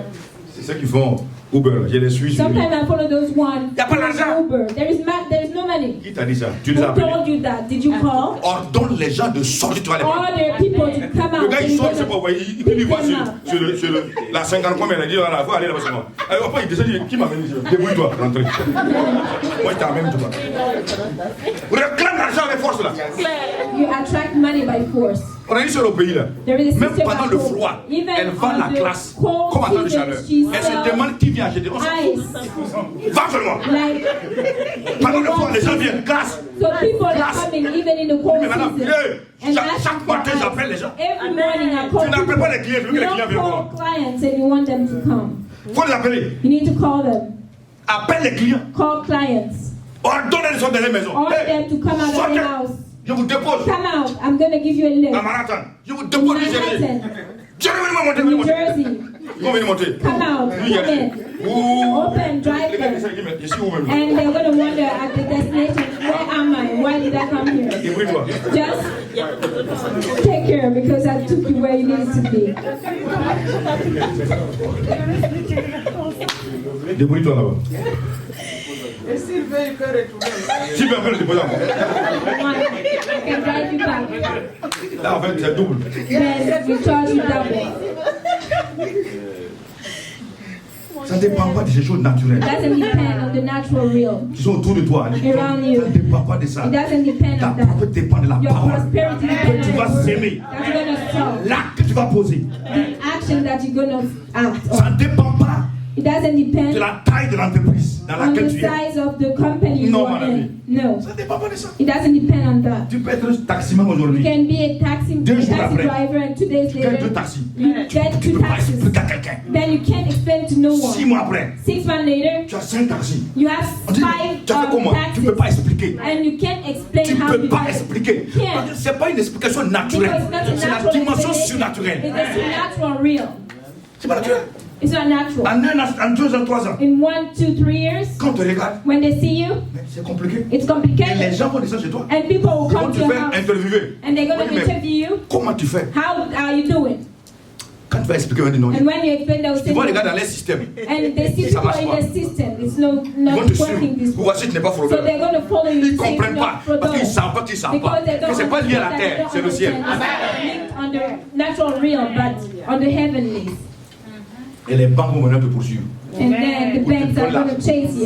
C'est ceux qui font Uber. Je les suis. Sometimes I follow those one. Y a pas d'argent. Uber. There is no money. Qui t'a dit ça? Tu les Who as appelés. told you that? Did you call? Ordonne les gens de sortir, tu vas les prendre. Order people to come Le out. gars and il you're sort, il sait pas, gonna ouais, il voit sur la 50 combien, il dit, voilà, il faut aller là-bas, c'est moi. Alors après il descend, il dit, qui m'a amené ici? Débrouille-toi, rentrez. Moi je t'amène, tu vois. Réclame l'argent avec force là. You attract money by force. On a dit sur le pays là. There is a Même system pendant at le home. froid, Even elle vend on la the glace cold comme en temps de season, chaleur. she Elle se sells demande qui vient acheter. On s'en fout. ice. Vends seulement. Like, Pendant le froid, les gens viennent, glace. so people are Glace. coming even in the cold Mais madame, season. And chaque asking for matin ice. j'appelle les gens. Every morning I Tu call n'appelles people. pas les clients, tu veux que You les clients don't viennent call voir. clients and you want them to come. Faut les appeler. You need to call them. Appelle les clients. Call clients. Ordonne les gens de la maison. Order Hey, them to come out of sortez. your house. Je vous dépose Come out. I'm going to give you a lift. à Manhattan. Je vous dépose du Jérémy. Manhattan, Jérémy, venez New monter. Jersey. Ils vont venir monter. Come out. Lui, il y a Come in. Ouh. Open, drive Les gars, them. ils ici où même. And they're going to wonder at the destination, where am I? Why did I come here? Débrouille-toi. Just take care because I took you where you needed to be. Débrouille-toi là-bas. S'il veut, il peut le déposer encore. I can drive you back. Là, en fait, c'est double. Then we charge you double. Ça ne dépend pas de ces choses It naturelles doesn't depend on the natural real. qui sont autour de toi. Around you. Ça ne dépend pas de ça. It doesn't depend Ta on that. prospérité dépend de la Your parole prosperity que depends tu on vas the word s'aimer. that you're gonna sow. L'acte que tu vas poser. The action that you're gonna act Ça on. ne dépend pas It doesn't de depend la taille de l'entreprise dans on laquelle the tu es. size of the company No, you're mon ami. in. No, Ça ne dépend pas de ça. it doesn't depend on that. Tu peux être taximan You aujourd'hui. can be a taxi Deux jours après, driver and 2 days Tu gagnes deux later taxis. you get Tu ne 2 peux pas taxis. expliquer à quelqu'un. Then you can't explain to no 6 one. mois après, 6 months later, tu as 5 taxis. you have On dit, 5 tu as fait comment? Tu ne peux pas taxis. expliquer. And you can't explain Tu ne how peux you pas got it. expliquer. Yeah. Parce que ce n'est pas une explication Because naturelle. it's not a C'est la natural dimension explanation. surnaturelle. It's a supernatural real. C'est pas naturel. It's not natural. En 1 an, en 2 ans, 3 ans, In 1, 2, 3 years, quand on te regarde, when they see you, mais c'est compliqué. it's Et les complicated. gens vont descendre chez toi. And people will Ils vont come te to your faire house interviewer. and they're going Oui, to mais interview you. comment tu fais? How are you doing? Quand tu vas expliquer, on va dire non. And when you explain, they will Tu say, vois les gars dans les systèmes. and they see Ça people marche in pas. the system. It's no, Ils vont not te working suivre. this way. Voici, tu n'es pas So fraudeur. they're going to follow you. Ils ne say you're comprennent not pas. Parce fraudulent. qu'ils ne savent pas qu'ils ne savent Because pas. they don't Que ce n'est pas lié à la understand, terre, they c'est le don't ciel. understand. It's not linked on the natural real, but on the heavenlies. Et les banques vont maintenant te poursuivre. And then the banks are going to chase you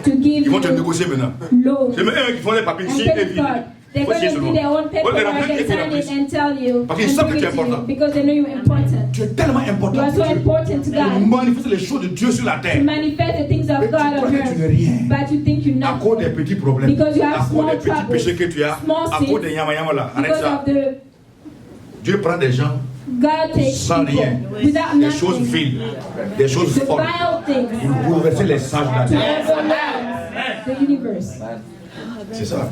to give Ils vont te you négocier maintenant. loans. C'est même eux qui font les papiers And ici et credit vide. card. They're Faut signer going to seulement. do their own Faut les paperwork remplir et and puis sign remplir. it and tell you Parce qu'ils and savent que give tu es it to you important. because they know you're important. Tu es tellement You important. are so important to Tu God manifestes les choses de Dieu sur la to terre. manifest the things of Mais tu God crois on que tu n'es earth, rien. but you think you're À not cause des petits problèmes. Because you have À cause small des petits troubles, péchés que tu as. small À cause sins, des yama là. Arrête because ça. of the Dieu prend des gens God takes sans rien. people without Des choses nothing, viles. Des choses the folles. vile things, Pour bouleverser les sages de la to terre. overwhelm the universe. C'est ça.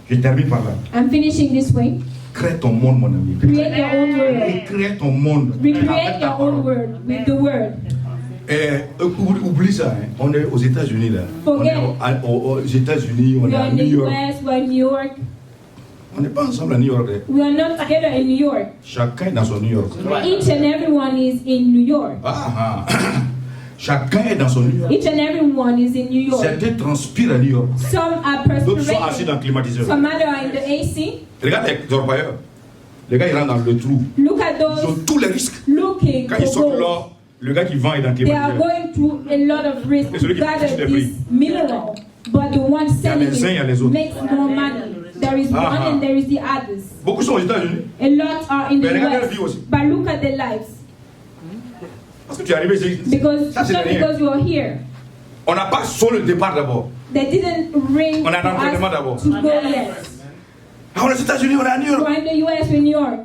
Je termine par là. I'm finishing this way. Crée ton monde, mon ami. Create your own world. Crée ton monde. Recreate Avec ta your own parole. word with the word. Oublie ça, hein. On est aux États-Unis là. Forget. Aux États-Unis, on We est are à in the New York. US, we're in New York. On n'est pas ensemble à New York. Hein. We are not together in New York. Chacun est dans son New York. Each and everyone is in New York. Ah, ah. Chacun est dans son New York. Each and everyone is in New York. Certains transpirent à New York. Some are D'autres sont assis dans perspiring. le climatiseur. Some other are in the AC. Regarde les orpailleurs. Les gars, ils rentrent dans le trou. Look at Ils ont those tous les risques. looking Quand ils for sortent gold. là, le gars qui vend est dans le They are climatiseur. going through a lot of risk Et celui to qui touche gather les this mineral. But the one selling les uns, il y a les it autres. makes more money. There is one Ah, ah. and there is the others. Beaucoup sont aux États-Unis. A lot are in the Mais regarde leur vie US. aussi. But look at their lives. Parce que tu es arrivé ici. Because Ça, it's c'est not rien. because you are here. On n'a pas sur le départ d'abord. They didn't ring On a un for entraînement d'abord. us to go yet. Ah, on est aux États-Unis, on est à New York. We're in the US, we're in New York.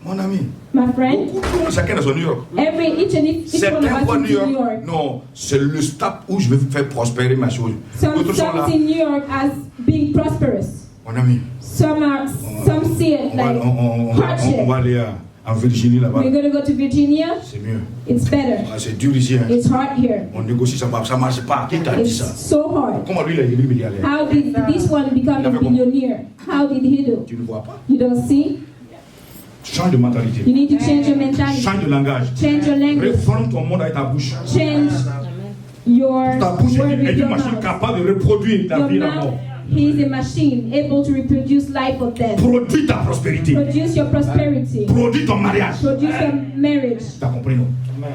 Mon ami, My friend, beaucoup de monde, chacun dans son New York. each one of Certains us voient is New in York. New York. Non, c'est le stade où je vais faire prospérer ma chose. Some D'autres sont là. see New York as being prosperous. Mon ami, Some see it on va, like on hardship. va aller en Virginie là-bas. We're going to go to Virginia. C'est mieux. It's better. Ah, c'est dur ici. Hein. It's hard here. On négocie, ça ne marche pas. Qui t'a dit It's ça? so hard. Comment lui, il est devenu milliardaire? How did this one become a billionaire? How did he do? Tu ne vois pas? You don't see? Change de mentalité. You need to change your mentality. Change de langage. Change your language. Réforme ton monde avec ta bouche. Change your Ta bouche word est with une your machine mouth. capable de reproduire ta Your vie et la mouth, mort. he is a machine able to reproduce life or death. Produis ta prospérité. Produce your prosperity. Produis ton mariage. Produce your marriage. T'as compris, non?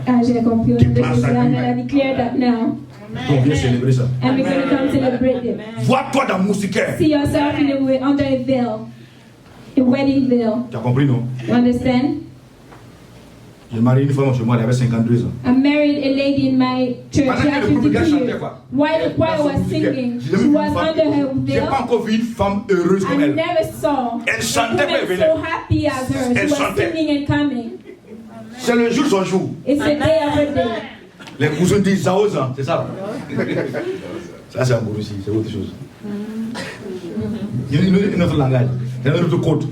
Ah, j'ai compris. Qui place ça, I'm going to declare that now. On vient célébrer ça. And we're going to come celebrate it. Vois-toi dans moustiquaire. See yourself in a way, under a veil. A wedding veil. Tu as compris, non? You understand? J'ai marié une femme chez moi, elle avait 52 ans. I married a lady in my church. Pendant She que had le groupe de gars 52 chantait, years. quoi. While the choir Dans son was moustiquaire. singing, J'ai she jamais vu was une femme- under her J'ai veil. pas encore vu une femme heureuse comme I elle. never saw Elle a chantait, woman elle so happy as her. She Elle was chantait. singing and coming. C'est le jour son jour. It's a day of her day. Les cousins disent Zaoza, c'est ça? Ça, c'est un gourou aussi, c'est autre chose. Il y a un autre langage, il y a un autre code.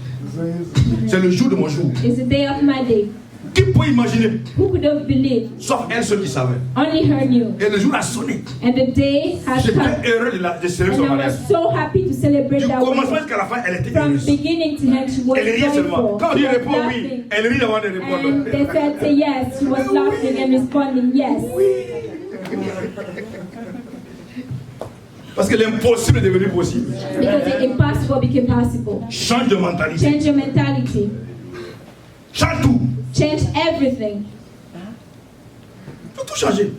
C'est le jour de mon jour. It's the day of my day. Qui peut imaginer? Who could have believed? Sauf elle, ceux qui savaient. Only her knew. Et le jour a sonné. And the day has J'étais come. heureux de célébrer son And I mariage. was so happy to celebrate Du that commencement wedding. jusqu'à la fin, elle était From heureuse. beginning to end, she was Elle riait seulement. joyful. Quand on dit She was répond oui, laughing. elle rit avant de And répondre. they said say yes. She was laughing and responding yes. Parce que l'impossible est devenu possible. Because the impossible became possible. Change de mentalité. Change your mentality. Change tout. Change everything. Il faut tout changer.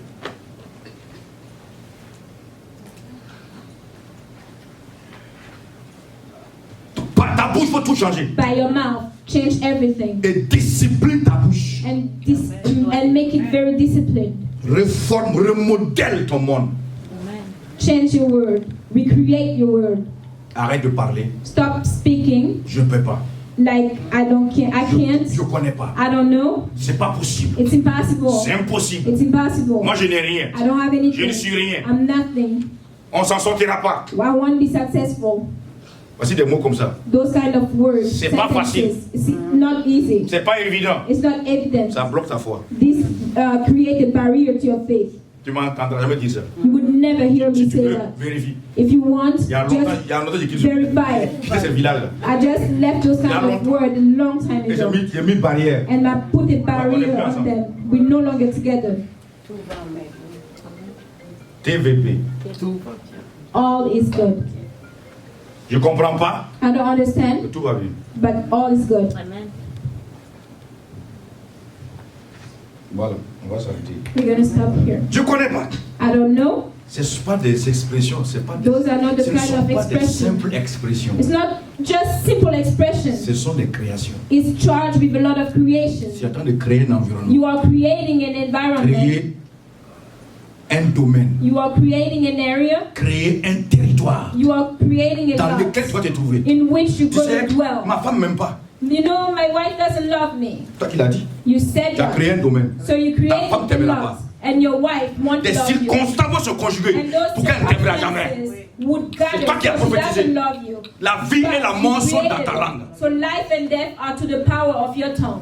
Par ta bouche, il faut tout changer. By your mouth, change everything. Et discipline ta bouche. And make it very disciplined. Réforme, remodèle ton monde. Amen. Change your word. Recreate your word. Arrête de parler. Stop speaking Je ne peux pas. like I can't. Je ne connais pas. I don't know. C'est pas possible. It's impossible. C'est impossible. It's impossible. Moi, je n'ai rien. I don't have anything. Je ne suis rien. I'm nothing. On s'en sortira pas. I won't be successful. Voici des mots comme ça. Those kind of words. C'est pas facile. It's not easy. C'est pas évident. It's not evident. Ça bloque ta foi. This create a barrier to your faith. Tu m'entendras jamais dire ça. You would never hear me Si tu say veux, that. vérifie. If you want, Il y a longtemps, just j'ai quitté verify it. ce village-là. I just left those kind of words a long time Et ago. j'ai mis barrière. And I put a barrier on them. We're no longer together. TVP. All is good. Je ne comprends pas, I don't mais understand, tout va bien. but all is good. Amen. Voilà, on va s'arrêter. We're going to stop here. Je ne connais pas. I don't know. Ce ne sont pas des expressions. C'est pas des, Those are not the ce ne kind sont of pas des expressions. simples expressions. It's not just simple expressions. Ce sont des créations. It's charged with a lot of Tu creation. es en train de créer un environnement. You are creating an environment. Créer un domaine. You are creating an area. Créer un territoire You are creating a dans box lequel tu vas te trouver. in which you're Tu going sais, to dwell. ma femme m'aime pas. You know, my wife doesn't love me. Toi qui l'as dit. You said Tu as that. créé un domaine. So you Ta created femme a t'aimera lot. pas. And your wife wants Des to love you. circonstances vont se conjuguer And those pour qu'elle ne t'aimera jamais. circumstances would gather toi qui as because she prophétisé. doesn't love you. La vie et la But mort you sont dans created ta it. langue. So life and death are to the power of your tongue.